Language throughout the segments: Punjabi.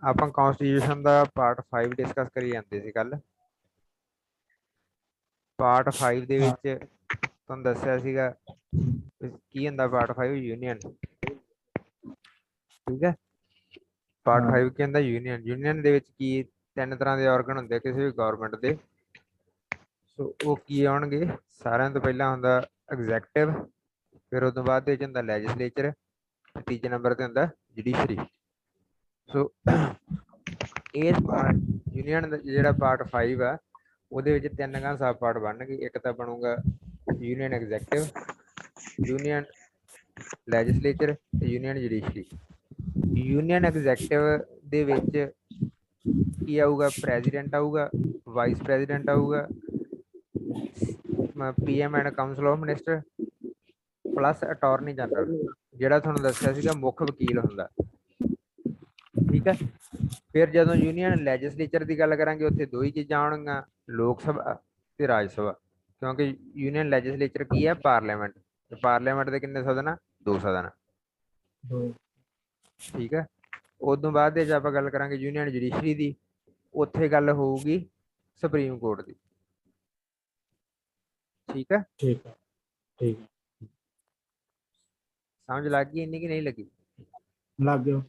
ਆਪਾਂ ਕਨਸਟੀਟਿਊਸ਼ਨ ਦਾ ਪਾਰਟ 5 ਡਿਸਕਸ ਕਰੀ ਜਾਂਦੇ ਸੀ ਕੱਲ। ਪਾਰਟ 5 ਦੇ ਵਿੱਚ ਤੁਹਾਨੂੰ ਦੱਸਿਆ ਸੀਗਾ ਕੀ ਹੁੰਦਾ ਪਾਰਟ 5 ਯੂਨੀਅਨ। ਠੀਕ ਹੈ, ਪਾਰਟ 5 ਕੀ ਹੁੰਦਾ ਯੂਨੀਅਨ। ਯੂਨੀਅਨ ਦੇ ਵਿੱਚ ਕੀ ਤਿੰਨ ਤਰ੍ਹਾਂ ਦੇ ਆਰਗਨ ਹੁੰਦੇ ਆ ਕਿਸੇ ਵੀ ਗਵਰਨਮੈਂਟ ਦੇ। ਸੋ ਉਹ ਕੀ ਆਉਣਗੇ, ਸਾਰਿਆਂ ਤੋਂ ਪਹਿਲਾਂ ਹੁੰਦਾ ਐਗਜ਼ੈਕਟਿਵ, ਫਿਰ ਉਸ ਤੋਂ ਬਾਅਦ ਦੇ ਵਿੱਚ ਹੁੰਦਾ ਲੈਜਿਸਲੇਚਰ, ਤੇ ਤੀਜੇ ਨੰਬਰ ਤੇ ਹੁੰਦਾ ਜੁਡੀਸ਼ਰੀ। ਸੋ ਇਹ ਯੂਨੀਅਨ ਦਾ ਜਿਹੜਾ ਪਾਰਟ 5 ਆ ਉਹਦੇ ਵਿੱਚ ਤਿੰਨ ਕਾਂ ਸਬ ਪਾਰਟ ਬਣਨਗੇ। ਇੱਕ ਤਾਂ ਬਣੂਗਾ ਯੂਨੀਅਨ ਐਗਜ਼ੈਕਟਿਵ, ਯੂਨੀਅਨ ਲੈਜਿਸਲੇਚਰ ਤੇ ਯੂਨੀਅਨ ਜੁਡੀਸ਼ਰੀ। ਯੂਨੀਅਨ ਐਗਜ਼ੈਕਟਿਵ ਦੇ ਵਿੱਚ ਕੀ ਆਊਗਾ, ਪ੍ਰੈਜ਼ੀਡੈਂਟ ਆਊਗਾ, ਵਾਈਸ ਪ੍ਰੈਜ਼ੀਡੈਂਟ ਆਊਗਾ, PM and council of minister plus attorney general, ਜਿਹੜਾ ਤੁਹਾਨੂੰ ਦੱਸਿਆ ਸੀਗਾ ਮੁੱਖ ਵਕੀਲ ਹੁੰਦਾ। ਠੀਕ ਹੈ, ਫਿਰ ਜਦੋਂ ਯੂਨੀਅਨ ਲੈਜਿਸਲੇਚਰ ਦੀ ਗੱਲ ਕਰਾਂਗੇ ਉੱਥੇ ਦੋ ਹੀ ਚੀਜ਼ਾਂ ਆਉਣਗੀਆਂ, ਲੋਕ ਸਭਾ ਤੇ ਰਾਜ ਸਭਾ। ਕਿਉਂਕਿ ਯੂਨੀਅਨ ਲੈਜਿਸਲੇਚਰ ਕੀ ਹੈ, ਪਾਰਲੀਮੈਂਟ। ਪਾਰਲੀਮੈਂਟ ਦੇ ਕਿੰਨੇ ਸਦਨ ਆ, 2 ਸਦਨ। ਠੀਕ ਹੈ, ਉਸ ਤੋਂ ਬਾਅਦ ਜੇ ਆਪਾਂ ਗੱਲ ਕਰਾਂਗੇ ਯੂਨੀਅਨ ਜੁਡੀਸ਼ਰੀ ਦੀ, ਉੱਥੇ ਗੱਲ ਹੋਊਗੀ ਸੁਪਰੀਮ ਕੋਰਟ ਦੀ। ਠੀਕ ਹੈ, ਠੀਕ ਹੈ, ਠੀਕ ਹੈ। ਸਮਝ ਲੱਗ ਗਈ ਇੰਨੀ ਕਿ ਨਹੀਂ ਲੱਗੀ? ਲੱਗ ਗਿਆ।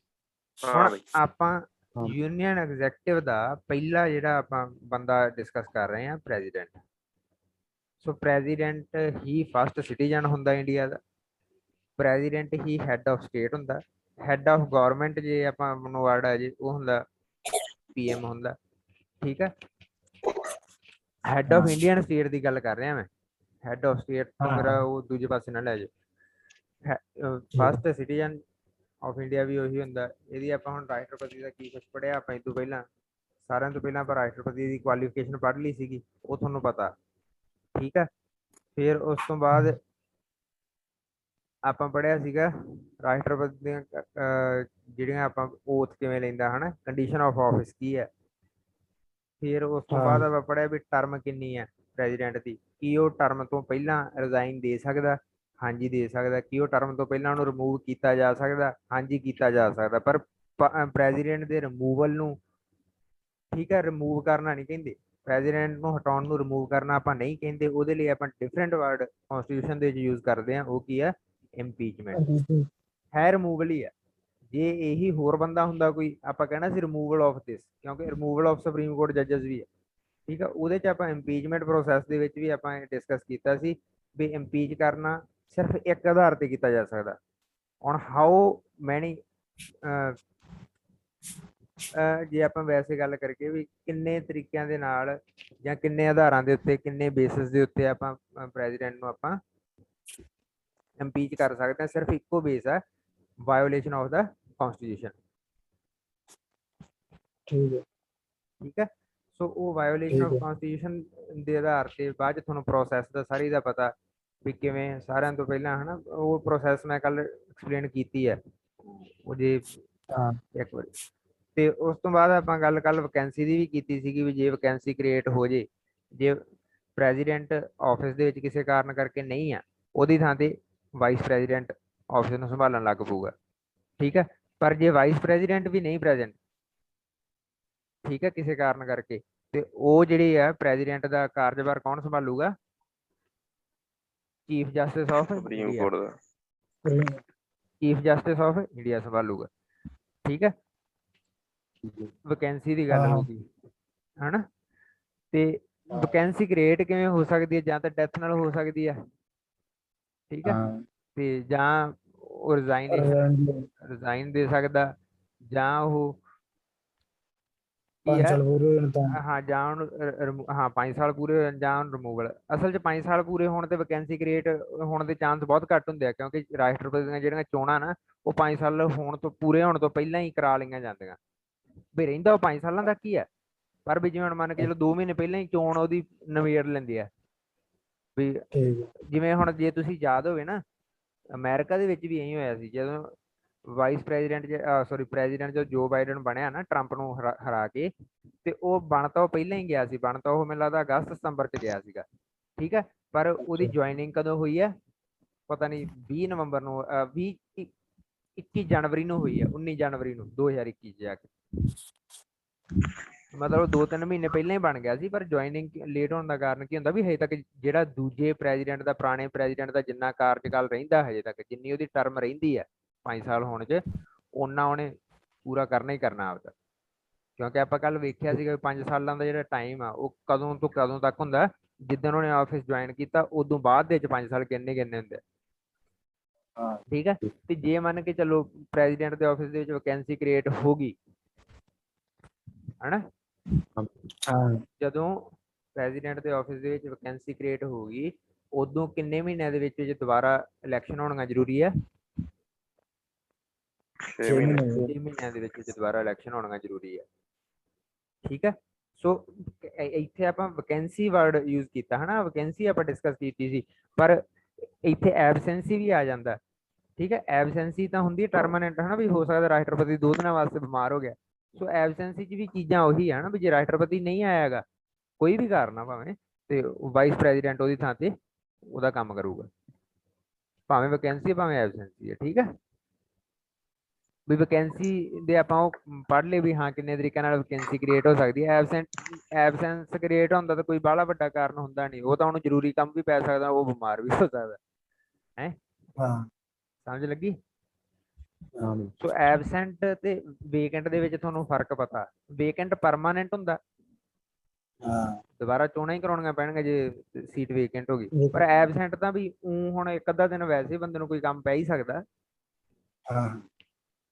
ਹੁਣ ਆਪਾਂ ਯੂਨੀਅਨ ਐਗਜ਼ੈਕਟਿਵ ਦਾ ਪਹਿਲਾ ਜਿਹੜਾ ਆਪਾਂ ਬੰਦਾ ਡਿਸਕਸ ਕਰ ਰਹੇ ਹਾਂ, ਪ੍ਰੈਜ਼ੀਡੈਂਟ। ਸੋ ਪ੍ਰੈਜ਼ੀਡੈਂਟ ਹੀ ਫਸਟ ਸਿਟੀਜ਼ਨ ਹੁੰਦਾ India the. President he had of state ਹੁੰਦਾ। ਹੈਡ ਆਫ ਗਵਰਨਮੈਂਟ ਜੇ ਆਪਾਂ ਨੂੰ ਵਰਡ ਆ ਜੇ ਉਹ ਹੁੰਦਾ PM ਹੁੰਦਾ। ਠੀਕ ਹੈ, ਹੈਡ ਆਫ ਇੰਡੀਅਨ ਸਟੇਟ ਦੀ ਗੱਲ ਕਰ ਰਿਹਾ ਮੈਂ। ਹੈਡ ਆਫ ਸਟੇਟ ਤੋਂ ਮੇਰਾ ਉਹ ਦੂਜੇ ਪਾਸੇ ਨਾ ਲੈ ਜਾਓ। ਫਸਟ ਸਿਟੀਜ਼ਨ ਆਫ ਇੰਡੀਆ ਵੀ ਉਹੀ ਹੁੰਦਾ। ਇਹਦੀ ਆਪਾਂ ਹੁਣ ਰਾਸ਼ਟਰਪਤੀ ਦਾ ਕੀ ਕੁਛ ਪੜ੍ਹਿਆ ਆਪਾਂ ਇਹ ਤੋਂ ਪਹਿਲਾਂ, ਸਾਰਿਆਂ ਤੋਂ ਪਹਿਲਾਂ ਆਪਾਂ ਰਾਸ਼ਟਰਪਤੀ ਦੀ ਕੁਆਲੀਫਿਕੇਸ਼ਨ ਪੜ੍ਹ ਲਈ ਸੀਗੀ, ਉਹ ਤੁਹਾਨੂੰ ਪਤਾ। ਠੀਕ ਹੈ, ਫਿਰ ਉਸ ਤੋਂ ਬਾਅਦ ਆਪਾਂ ਪੜ੍ਹਿਆ ਸੀਗਾ ਰਾਸ਼ਟਰਪਤੀ ਦੀਆਂ ਜਿਹੜੀਆਂ ਆਪਾਂ ਓਥ ਕਿਵੇਂ ਲੈਂਦਾ ਹਨਾ, ਕੰਡੀਸ਼ਨ ਆਫ ਆਫਿਸ ਕੀ ਹੈ। ਫਿਰ ਉਸ ਤੋਂ ਬਾਅਦ ਆਪਾਂ ਪੜ੍ਹਿਆ ਵੀ ਟਰਮ ਕਿੰਨੀ ਹੈ ਪ੍ਰੈਜ਼ੀਡੈਂਟ ਦੀ, ਕੀ ਉਹ ਟਰਮ ਤੋਂ ਪਹਿਲਾਂ ਰਿਜ਼ਾਈਨ ਦੇ ਸਕਦਾ, ਹਾਂਜੀ ਦੇ ਸਕਦਾ। ਕੀ ਉਹ ਟਰਮ ਤੋਂ ਪਹਿਲਾਂ ਉਹਨੂੰ ਰਿਮੂਵ ਕੀਤਾ ਜਾ ਸਕਦਾ, ਹਾਂਜੀ ਕੀਤਾ ਜਾ ਸਕਦਾ। ਪਰ ਪ੍ਰੈਜ਼ੀਡੈਂਟ ਦੇ ਰਿਮੂਵਲ ਨੂੰ, ਠੀਕ ਹੈ, ਰਿਮੂਵ ਕਰਨਾ ਨਹੀਂ ਕਹਿੰਦੇ, ਪ੍ਰੈਜ਼ੀਡੈਂਟ ਨੂੰ ਹਟਾਉਣ ਨੂੰ ਰਿਮੂਵ ਕਰਨਾ ਆਪਾਂ ਨਹੀਂ ਕਹਿੰਦੇ। ਉਹਦੇ ਲਈ ਆਪਾਂ ਡਿਫਰੈਂਟ ਵਰਡ ਕਨਸਟੀਟਿਊਸ਼ਨ ਦੇ ਵਿੱਚ ਯੂਜ਼ ਕਰਦੇ ਹਾਂ, ਉਹ ਕੀ ਹੈ, ਇੰਪੀਚਮੈਂਟ। ਹੈ ਰਿਮੂਵਲ ਹੀ ਹੈ। ਜੇ ਇਹੀ ਹੋਰ ਬੰਦਾ ਹੁੰਦਾ ਕੋਈ, ਆਪਾਂ ਕਹਿਣਾ ਸੀ ਰਿਮੂਵਲ ਆਫ ਦਿਸ, ਕਿਉਂਕਿ ਰਿਮੂਵਲ ਆਫ ਸੁਪਰੀਮ ਕੋਰਟ ਜੱਜਸ ਵੀ ਹੈ। ਠੀਕ ਹੈ, ਉਹਦੇ 'ਚ ਆਪਾਂ ਇੰਪੀਚਮੈਂਟ ਪ੍ਰੋਸੈਸ ਦੇ ਵਿੱਚ ਵੀ ਆਪਾਂ ਡਿਸਕਸ ਕੀਤਾ ਸੀ ਵੀ ਇੰਪੀਚ ਕਰਨਾ ਸਿਰਫ ਇੱਕ ਆਧਾਰ ਤੇ ਕੀਤਾ ਜਾ ਸਕਦਾ। ਹੁਣ ਹਾਊ ਮੈਨੀ, ਜੇ ਆਪਾਂ ਵੈਸੇ ਗੱਲ ਕਰਕੇ ਵੀ ਕਿੰਨੇ ਤਰੀਕਿਆਂ ਦੇ ਨਾਲ ਜਾਂ ਕਿੰਨੇ ਆਧਾਰਾਂ ਦੇ ਉੱਤੇ, ਕਿੰਨੇ ਬੇਸਿਸ ਦੇ ਉੱਤੇ ਆਪਾਂ ਪ੍ਰੈਜ਼ੀਡੈਂਟ ਨੂੰ ਆਪਾਂ ਇੰਪੀਚ ਕਰ ਸਕਦੇ ਹਾਂ, ਸਿਰਫ ਇੱਕੋ ਬੇਸ ਹੈ, ਵਾਇਓਲੇਸ਼ਨ ਆਫ ਦਾ ਕਨਸਟੀਟਿਊਸ਼ਨ। ਠੀਕ ਹੈ, ਸੋ ਉਹ ਵਾਇਓਲੇਸ਼ਨ ਆਫ ਕਨਸਟੀਟਿਊਸ਼ਨ ਦੇ ਆਧਾਰ ਤੇ ਬਾਅਦ ਚ ਤੁਹਾਨੂੰ ਪ੍ਰੋਸੈਸ ਦਾ ਸਾਰੀ ਦਾ ਪਤਾ ਵੀ ਕਿਵੇਂ। ਸਾਰਿਆਂ ਤੋਂ ਪਹਿਲਾਂ ਹਨਾ ਉਹ ਪ੍ਰੋਸੈਸ ਮੈਂ ਕੱਲ ਐਕਸਪਲੇਨ ਕੀਤੀ ਹੈ ਉਹ ਜੇ ਇੱਕ ਵਾਰੀ। ਤੇ ਉਸ ਤੋਂ ਬਾਅਦ ਆਪਾਂ ਗੱਲ ਕੱਲ ਵੈਕੈਂਸੀ ਦੀ ਵੀ ਕੀਤੀ ਸੀਗੀ ਵੀ ਜੇ ਵੈਕੈਂਸੀ ਕ੍ਰੀਏਟ ਹੋ ਜੇ, ਜੇ ਪ੍ਰੈਜ਼ੀਡੈਂਟ ਆਫਿਸ ਦੇ ਵਿੱਚ ਕਿਸੇ ਕਾਰਨ ਕਰਕੇ ਨਹੀਂ ਆ, ਉਹਦੀ ਥਾਂ ਤੇ ਵਾਈਸ ਪ੍ਰੈਜ਼ੀਡੈਂਟ ਆਫਿਸ ਨੂੰ ਸੰਭਾਲਣ ਲੱਗ ਪਊਗਾ। ਠੀਕ ਹੈ, ਪਰ ਜੇ ਵਾਈਸ ਪ੍ਰੈਜ਼ੀਡੈਂਟ ਵੀ ਨਹੀਂ ਪ੍ਰੈਜ਼ੈਂਟ, ਠੀਕ ਹੈ, ਕਿਸੇ ਕਾਰਨ ਕਰਕੇ, ਤੇ ਉਹ ਜਿਹੜੀ ਆ ਪ੍ਰੈਜ਼ੀਡੈਂਟ ਦਾ ਕਾਰਜਭਾਰ ਕੌਣ ਸੰਭਾਲੂਗਾ, chief justice of India, chief justice of India ਸੰਭਾਲੂਗਾ। ਠੀਕ ਹੈ, ਵੈਕੈਂਸੀ ਦੀ ਗੱਲ ਹੋ ਗਈ ਹਨਾ। ਤੇ ਵੈਕੈਂਸੀ ਕ੍ਰੀਏਟ ਕਿਵੇਂ ਹੋ ਸਕਦੀ ਹੈ, ਜਾਂ ਤਾਂ ਡੈਥ ਨਾਲ ਹੋ ਸਕਦੀ ਹੈ, ਠੀਕ ਹੈ, ਤੇ ਜਾਂ ਉਹ ਰਿਜ਼ਾਈਨ ਦੇ ਸਕਦਾ, ਜਾਂ ਉਹ ਕੀ ਹੈ, ਹਾਂ, ਜਾਂ ਉਹਨੂੰ ਹਾਂ 5 ਸਾਲ ਪੂਰੇ ਹੋ ਜਾਣ, ਜਾਂ ਉਹਨੂੰ ਰਿਮੂਵਲ। ਅਸਲ 'ਚ 5 ਸਾਲ ਪੂਰੇ ਹੋਣ ਤੇ ਵੈਕੈਂਸੀ ਕ੍ਰੀਏਟ ਹੋਣ ਦੇ ਚਾਂਸ ਬਹੁਤ ਘੱਟ ਹੁੰਦੇ ਆ, ਕਿਉਂਕਿ ਰਾਸ਼ਟਰਪਤੀ ਦੀਆਂ ਜਿਹੜੀਆਂ ਚੋਣਾਂ ਨਾ ਉਹ 5 ਸਾਲ ਹੋਣ ਤੋਂ ਪੂਰੇ ਹੋਣ ਤੋਂ ਪਹਿਲਾਂ ਹੀ ਕਰਾ ਲਈਆਂ ਜਾਂਦੀਆਂ ਵੀ। ਰਹਿੰਦਾ ਉਹ 5 ਸਾਲਾਂ ਤੱਕ ਹੀ ਹੈ, ਪਰ ਵੀ ਜਿਵੇਂ ਹੁਣ ਮੰਨ ਕੇ ਚਲੋ 2 ਮਹੀਨੇ ਪਹਿਲਾਂ ਹੀ ਚੋਣ ਉਹਦੀ ਨਿਬੇੜ ਲੈਂਦੇ ਆ ਵੀ। ਜਿਵੇਂ ਹੁਣ ਜੇ ਤੁਸੀਂ ਯਾਦ ਹੋਵੇ ਨਾ, ਅਮਰੀਕਾ ਦੇ ਵਿੱਚ ਵੀ ਇਹੀ ਹੋਇਆ ਸੀ, ਜਦੋਂ ਵਾਈਸ ਪ੍ਰੈਜ਼ੀਡੈਂਟ ਸੋਰੀ ਪ੍ਰੈਜ਼ੀਡੈਂਟ ਜੋ ਜੋ ਬਾਈਡਨ ਬਣਿਆ ਨਾ ਟਰੰਪ ਨੂੰ ਹਰਾ ਕੇ, ਤੇ ਉਹ ਬਣ ਤਾਂ ਉਹ ਪਹਿਲਾਂ ਹੀ ਗਿਆ ਸੀ, ਬਣ ਤਾਂ ਉਹ ਮੈਨੂੰ ਲੱਗਦਾ ਅਗਸਤ ਸਤੰਬਰ 'ਚ ਗਿਆ ਸੀਗਾ। ਠੀਕ ਹੈ, ਪਰ ਉਹਦੀ ਜੁਆਇਨਿੰਗ ਕਦੋਂ ਹੋਈ ਹੈ ਪਤਾ ਨਹੀਂ, 20 ਨਵੰਬਰ ਨੂੰ 21 ਜਨਵਰੀ ਨੂੰ ਹੋਈ ਹੈ, 19 ਜਨਵਰੀ ਨੂੰ 2021 'ਚ ਜਾ ਕੇ। ਮਤਲਬ 2-3 ਮਹੀਨੇ ਪਹਿਲਾਂ ਹੀ ਬਣ ਗਿਆ ਸੀ, ਪਰ ਜੁਆਇਨਿੰਗ ਲੇਟ ਹੋਣ ਦਾ ਕਾਰਨ ਕੀ ਹੁੰਦਾ ਵੀ ਹਜੇ ਤੱਕ ਜਿਹੜਾ ਦੂਜੇ ਪ੍ਰੈਜ਼ੀਡੈਂਟ ਦਾ, ਪੁਰਾਣੇ ਪ੍ਰੈਜ਼ੀਡੈਂਟ ਦਾ ਜਿੰਨਾ ਕਾਰਜਕਾਲ ਰਹਿੰਦਾ ਹਜੇ ਤੱਕ, ਜਿੰਨੀ ਉਹਦੀ ਟਰਮ ਰਹਿੰਦੀ ਹੈ 5 ਸਾਲ ਹੋਣ 'ਚ, ਓਨਾ ਉਹਨੇ ਪੂਰਾ ਕਰਨਾ ਹੀ ਕਰਨਾ ਆਪਦਾ। ਕਿਉਂਕਿ ਆਪਾਂ ਕੱਲ ਵੇਖਿਆ ਸੀਗਾ 5 ਸਾਲਾਂ ਦਾ ਜਿਹੜਾ ਟਾਈਮ ਆ ਉਹ ਕਦੋਂ ਤੋਂ ਕਦੋਂ ਤੱਕ ਹੁੰਦਾ, ਜਿੱਦਣ ਉਹਨੇ ਆਫਿਸ ਜੁਆਇਨ ਕੀਤਾ ਉਦੋਂ ਬਾਅਦ ਦੇ 'ਚ 5 ਸਾਲ ਕਿੰਨੇ ਕਿੰਨੇ ਹੁੰਦੇ ਆ। ਠੀਕ ਹੈ, ਤੇ ਜੇ ਮੰਨ ਕੇ ਚਲੋ ਪ੍ਰੈਜ਼ੀਡੈਂਟ ਦੇ ਆਫਿਸ ਦੇ ਵਿੱਚ ਵੈਕੈਂਸੀ ਕ੍ਰੀਏਟ ਹੋ ਗਈ ਹਨਾ, ਜਦੋਂ ਪ੍ਰੈਜ਼ੀਡੈਂਟ ਦੇ ਆਫਿਸ ਦੇ ਵਿੱਚ ਵੈਕੈਂਸੀ ਕ੍ਰੀਏਟ ਹੋ ਗਈ, ਉਦੋਂ ਕਿੰਨੇ ਮਹੀਨਿਆਂ ਦੇ ਵਿੱਚ ਦੁਬਾਰਾ ਇਲੈਕਸ਼ਨ ਹੋਣਾ ਜ਼ਰੂਰੀ ਹੈ? 6 ਮਹੀਨੇ। 6 ਮਹੀਨਿਆਂ ਦੇ ਵਿੱਚ ਦੁਬਾਰਾ ਇਲੈਕਸ਼ਨ ਹੋਣਾ ਜ਼ਰੂਰੀ ਹੈ। ਠੀਕ ਹੈ, ਸੋ ਇੱਥੇ ਆਪਾਂ ਵੈਕੈਂਸੀ ਵਰਡ ਯੂਜ਼ ਕੀਤਾ ਹਨਾ, ਵੈਕੈਂਸੀ ਆਪਾਂ ਡਿਸਕਸ ਕੀਤੀ ਸੀ, ਪਰ ਇੱਥੇ ਐਬਸੈਂਸੀ ਵੀ ਆ ਜਾਂਦਾ। ਠੀਕ ਹੈ, ਐਬਸੈਂਸੀ ਤਾਂ ਹੁੰਦੀ ਹੈ ਪਰਮਾਨੈਂਟ ਹਨਾ, ਵੀ ਹੋ ਸਕਦਾ ਰਾਸ਼ਟਰਪਤੀ 2 ਦਿਨਾਂ ਵਾਸਤੇ ਬਿਮਾਰ ਹੋ ਗਿਆ, ਸੋ ਐਬਸੈਂਸੀ 'ਚ ਵੀ ਚੀਜ਼ਾਂ ਉਹੀ ਆ ਨਾ, ਵੀ ਜੇ ਰਾਸ਼ਟਰਪਤੀ ਨਹੀਂ ਆਏਗਾ ਕੋਈ ਵੀ ਕਾਰਨ ਆ ਭਾਵੇਂ, ਤੇ ਵਾਈਸ ਪ੍ਰੈਜ਼ੀਡੈਂਟ ਉਹਦੀ ਥਾਂ ਤੇ ਉਹਦਾ ਕੰਮ ਕਰੂਗਾ, ਭਾਵੇਂ ਵੈਕੈਂਸੀ ਭਾਵੇਂ ਐਬਸੈਂਸੀ ਹੈ। ਠੀਕ ਹੈ, ਵੀ ਵੈਕੈਂਸੀ ਦੇ ਆਪਾਂ ਉਹ ਪੜ੍ਹ ਲਏ ਵੀ ਹਾਂ ਕਿੰਨੇ ਤਰੀਕੇ ਨਾਲ ਵੈਕੈਂਸੀ ਕ੍ਰੀਏਟ ਹੋ ਸਕਦੀ ਹੈ। ਐਬਸੈਂਸ ਕ੍ਰੀਏਟ ਹੁੰਦਾ ਤਾਂ ਕੋਈ ਬਾਹਲਾ ਵੱਡਾ ਕਾਰਨ ਹੁੰਦਾ ਨਹੀਂ, ਉਹ ਤਾਂ ਉਹਨੂੰ ਜ਼ਰੂਰੀ ਕੰਮ ਵੀ ਪੈ ਸਕਦਾ, ਉਹ ਬਿਮਾਰ ਵੀ ਹੋ ਸਕਦਾ ਹੈ। ਸਮਝ ਲੱਗੀ? ਸੋ ਐਬਸੈਂਟ ਤੇ ਵੇਕੈਂਟ ਦੇ ਵਿੱਚ ਤੁਹਾਨੂੰ ਫਰਕ ਪਤਾ, ਵੇਕੈਂਟ ਪਰਮਾਨੈਂਟ ਹੁੰਦਾ, ਦੁਬਾਰਾ ਚੋਣਾਂ ਹੀ ਕਰਾਉਣੀਆਂ ਪੈਣਗੀਆਂ ਜੇ ਸੀਟ ਵੇਕੈਂਟ ਹੋ ਗਈ, ਪਰ ਐਬਸੈਂਟ ਤਾਂ ਵੀ ਹੁਣ ਇੱਕ ਅੱਧਾ ਦਿਨ ਵੈਸੇ ਬੰਦੇ ਨੂੰ ਕੋਈ ਕੰਮ ਪੈ ਹੀ ਸਕਦਾ।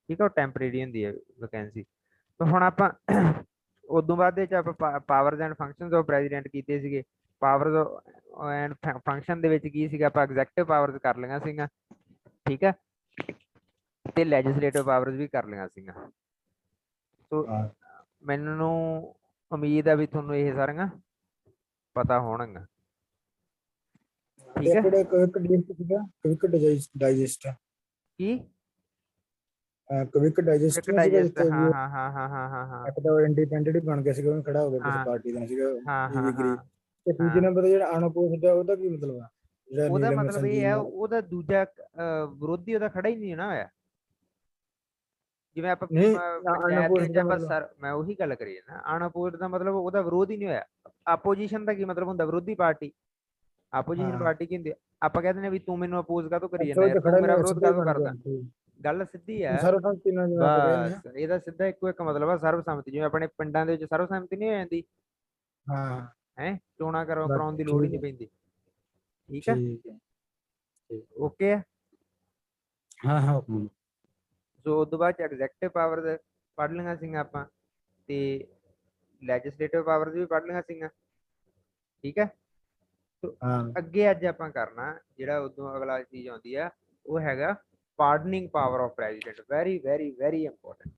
ਠੀਕ ਹੈ, ਉਹ ਟੈਂਪਰੇਰੀ ਹੁੰਦੀ ਹੈ ਵੈਕੈਂਸੀ। ਹੁਣ ਆਪਾਂ ਉਦੋਂ ਬਾਅਦ ਦੇ ਚ ਆਪਾਂ powers and functions of president ਕੀਤੇ ਸੀਗੇ। ਪਾਵਰਸ ਐਂਡ ਫੰਕਸ਼ਨ ਦੇ ਵਿੱਚ ਕੀ ਸੀਗਾ, ਆਪਾਂ ਐਗਜ਼ੈਕਟਿਵ ਪਾਵਰਸ ਕਰ ਲਈਆਂ ਸੀਗੀਆਂ। ਠੀਕ ਹੈ, ਤੇ ਲੈਜਿਸਲੇਟਿਵ ਪਾਵਰਸ ਵੀ ਕਰ ਲਈਆਂ ਸੀਗੀਆਂ। ਸੋ ਮੈਨੂੰ ਉਮੀਦ ਹੈ ਵੀ ਤੁਹਾਨੂੰ ਇਹ ਸਾਰੀਆਂ ਪਤਾ ਹੋਣਗੀਆਂ। ਠੀਕ ਹੈ, ਕੀ ਕਵਿਕ ਡਾਈਜੈਸਟ ਨਾ ਸੀਗਾ ਜਿੱਥੇ ਹਾਂ ਹਾਂ ਹਾਂ ਹਾਂ ਹਾਂ ਹਾਂ ਹਾਂ ਇੱਕ ਤਾਂ ਇੰਡੀਪੈਂਡੈਂਟ ਹੀ ਬਣ ਗਿਆ ਸੀਗਾ, ਉਹ ਖੜਾ ਹੋ ਗਿਆ ਕਿਸੇ ਪਾਰਟੀ ਦਾ ਸੀਗਾ ਈਵੀ, ਤੇ ਦੂਜੇ ਨੰਬਰ ਜਿਹੜਾ ਅਨਅਪੋਜ਼ਡ ਆ ਉਹਦਾ ਕੀ ਮਤਲਬ ਆ? ਉਹਦਾ ਮਤਲਬ ਇਹ ਹੈ ਉਹਦਾ ਦੂਜਾ ਵਿਰੋਧੀ ਉਹਦਾ ਖੜਾ ਹੀ ਨਹੀਂ ਨਾ ਹੋਇਆ। ਜਿਵੇਂ ਆਪਾਂ ਪੰਚਾਇਤ ਦੇ ਵਿੱਚ ਆਪਾਂ ਸਰ, ਮੈਂ ਉਹੀ ਗੱਲ ਕਰੀ ਨਾ, ਅਨਅਪੋਜ਼ਡ ਦਾ ਮਤਲਬ ਉਹਦਾ ਵਿਰੋਧ ਹੀ ਨਹੀਂ ਹੋਇਆ। ਆਪੋਜੀਸ਼ਨ ਦਾ ਕੀ ਮਤਲਬ ਹੁੰਦਾ? ਵਿਰੋਧੀ ਪਾਰਟੀ। ਆਪੋਜੀਸ਼ਨ ਪਾਰਟੀ ਕੀ ਹੁੰਦੀ? ਆਪਾਂ ਕਹਿੰਦੇ ਨੇ ਵੀ ਤੂੰ ਮੈਨੂੰ ਅਪੋਜ਼ ਕਾਹਤੋਂ ਕਰੀ ਜਾਂਦਾ ਯਾਰ, ਤੂੰ ਮੇਰਾ ਵਿਰੋਧ ਕਾਹਤੋਂ ਕਰਦਾ? ਗੱਲ ਸਿੱਧੀ ਹੈ, ਬਸ ਇਹਦਾ ਸਿੱਧਾ ਇੱਕੋ ਇੱਕ ਮਤਲਬ ਆ ਸਰਬਸੰਮਤੀ। ਜਿਵੇਂ ਆਪਣੇ ਪਿੰਡਾਂ ਦੇ ਵਿੱਚ ਸਰਬਸੰਮਤੀ ਨਹੀਂ ਹੋ ਜਾਂਦੀ, ਹੈ ਚੋਣਾਂ ਕਰਾਉਣ ਦੀ ਲੋੜ ਹੀ ਨਹੀਂ ਪੈਂਦੀ। ਠੀਕ ਹੈ, ਓਕੇ ਹੈ। ਸੋ ਉਸ ਤੋਂ ਬਾਅਦ ਐਗਜ਼ੈਕਟਿਵ ਪਾਵਰ ਪੜ੍ਹ ਲਈਆਂ ਸੀਗੀਆਂ ਆਪਾਂ, ਤੇ ਲੈਜਿਸਲੇਟਿਵ ਪਾਵਰ ਵੀ ਪੜ੍ਹ ਲਈਆਂ ਸੀਗੀਆਂ। ਠੀਕ ਹੈ, ਅੱਗੇ ਅੱਜ ਆਪਾਂ ਕਰਨਾ ਜਿਹੜਾ ਉਦੋਂ ਅਗਲਾ ਚੀਜ਼ ਆਉਂਦੀ ਆ, ਉਹ ਹੈਗਾ pardoning power of president. Very very very important.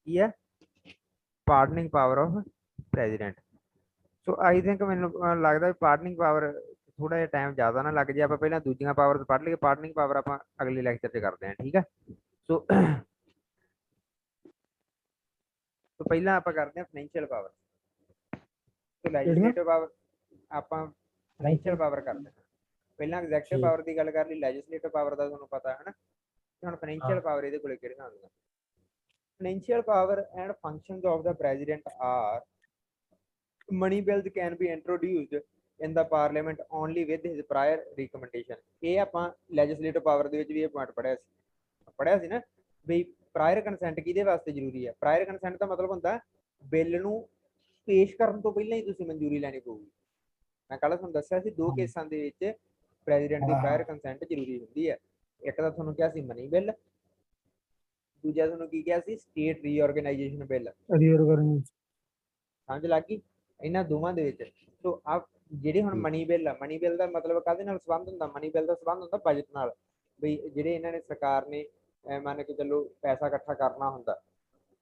ਕੀ ਹੈ? Pardoning power of president. So I think ਮੈਨੂੰ ਲੱਗਦਾ ਪਾਰਡਨਿੰਗ ਪਾਵਰ ਥੋੜਾ ਜਿਹਾ ਟਾਈਮ ਜ਼ਿਆਦਾ ਨਾ ਲੱਗ ਜੇ, ਆਪਾਂ ਪਹਿਲਾਂ ਦੂਜੀਆਂ ਪਾਵਰ ਪੜ੍ਹ ਲਈਏ, ਪਾਰਡਨਿੰਗ ਪਾਵਰ ਆਪਾਂ ਅਗਲੇ ਲੈਕਚਰ 'ਚ ਕਰਦੇ ਹਾਂ। ਠੀਕ ਹੈ, ਸੋ ਪਹਿਲਾਂ ਆਪਾਂ ਕਰਦੇ ਹਾਂ ਫਾਈਨੈਂਸ਼ੀਅਲ ਪਾਵਰ। ਸੋ ਲੈਜਿਸਲੇਟਿਵ ਪਾਵਰ ਆਪਾਂ ਫਾਈਨੈਂਸ਼ੀਅਲ ਪਾਵਰ ਕਰਦੇ ਹਾਂ। ਪਹਿਲਾਂ ਐਗਜ਼ੈਕਟਿਵ ਪਾਵਰ ਦੀ ਗੱਲ ਕਰ ਲਈ, ਲੈਜਿਸਲੇਟਿਵ ਪਾਵਰ ਦਾ ਤੁਹਾਨੂੰ ਪਤਾ ਹੈ ਨਾ। ਹੁਣ ਫਾਈਨੈਂਸ਼ੀਅਲ ਪਾਵਰ ਇਹਦੇ ਕੋਲੇ ਕਿਹੜੀਆਂ ਆਉਂਦੀਆਂ? Financial power and functions of the president are money bills can be introduced in the parliament only with his prior recommendation। ਇਹ ਆਪਾਂ ਲੈਜਿਸਲੇਟਿਵ ਪਾਵਰ ਦੇ ਵਿੱਚ ਵੀ ਇਹ ਪੁਆਇੰਟ ਪੜਿਆ ਸੀ ਨਾ, ਵੀ ਪ੍ਰਾਇਰ ਕੰਸੈਂਟ ਕਿਹਦੇ ਵਾਸਤੇ ਜ਼ਰੂਰੀ ਹੈ? ਪ੍ਰਾਇਰ ਕੰਸੈਂਟ ਦਾ ਮਤਲਬ ਹੁੰਦਾ ਬਿੱਲ ਨੂੰ ਪੇਸ਼ ਕਰਨ ਤੋਂ ਪਹਿਲਾਂ ਹੀ ਤੁਸੀਂ ਮਨਜ਼ੂਰੀ ਲੈਣੀ ਪਊਗੀ। ਮੈਂ ਕੱਲ ਤੁਹਾਨੂੰ ਦੱਸਿਆ ਸੀ 2 ਕੇਸਾਂ ਦੇ ਵਿੱਚ ਪ੍ਰੈਜ਼ੀਡੈਂਟ ਦੀ ਪ੍ਰਾਇਰ ਕੰਸੈਂਟ ਜ਼ਰੂਰੀ ਹੁੰਦੀ ਹੈ। ਇੱਕ ਤਾਂ ਤੁਹਾਨੂੰ ਕਿਹਾ ਸੀ ਮਨੀ ਬਿੱਲ, ਦੂਜਾ ਤੁਹਾਨੂੰ ਕੀ ਕਿਹਾ ਸੀ? State reorganisation bill. ਸਮਝ ਲੱਗ ਗਈ ਇਹਨਾਂ ਦੋਵਾਂ ਦੇ ਵਿੱਚ? ਸੋ ਆ ਜਿਹੜੇ ਹੁਣ ਮਨੀ ਬਿੱਲ ਆ, ਮਨੀ ਬਿੱਲ ਦਾ ਮਤਲਬ ਕਾਹਦੇ ਨਾਲ ਸੰਬੰਧ ਹੁੰਦਾ? ਮਨੀ ਬਿੱਲ ਦਾ ਸੰਬੰਧ ਹੁੰਦਾ ਬਜਟ ਨਾਲ। ਬਈ ਜਿਹੜੇ ਇਹਨਾਂ ਨੇ ਸਰਕਾਰ ਨੇ ਮੰਨ ਕੇ ਚੱਲੋ ਪੈਸਾ ਇਕੱਠਾ ਕਰਨਾ ਹੁੰਦਾ,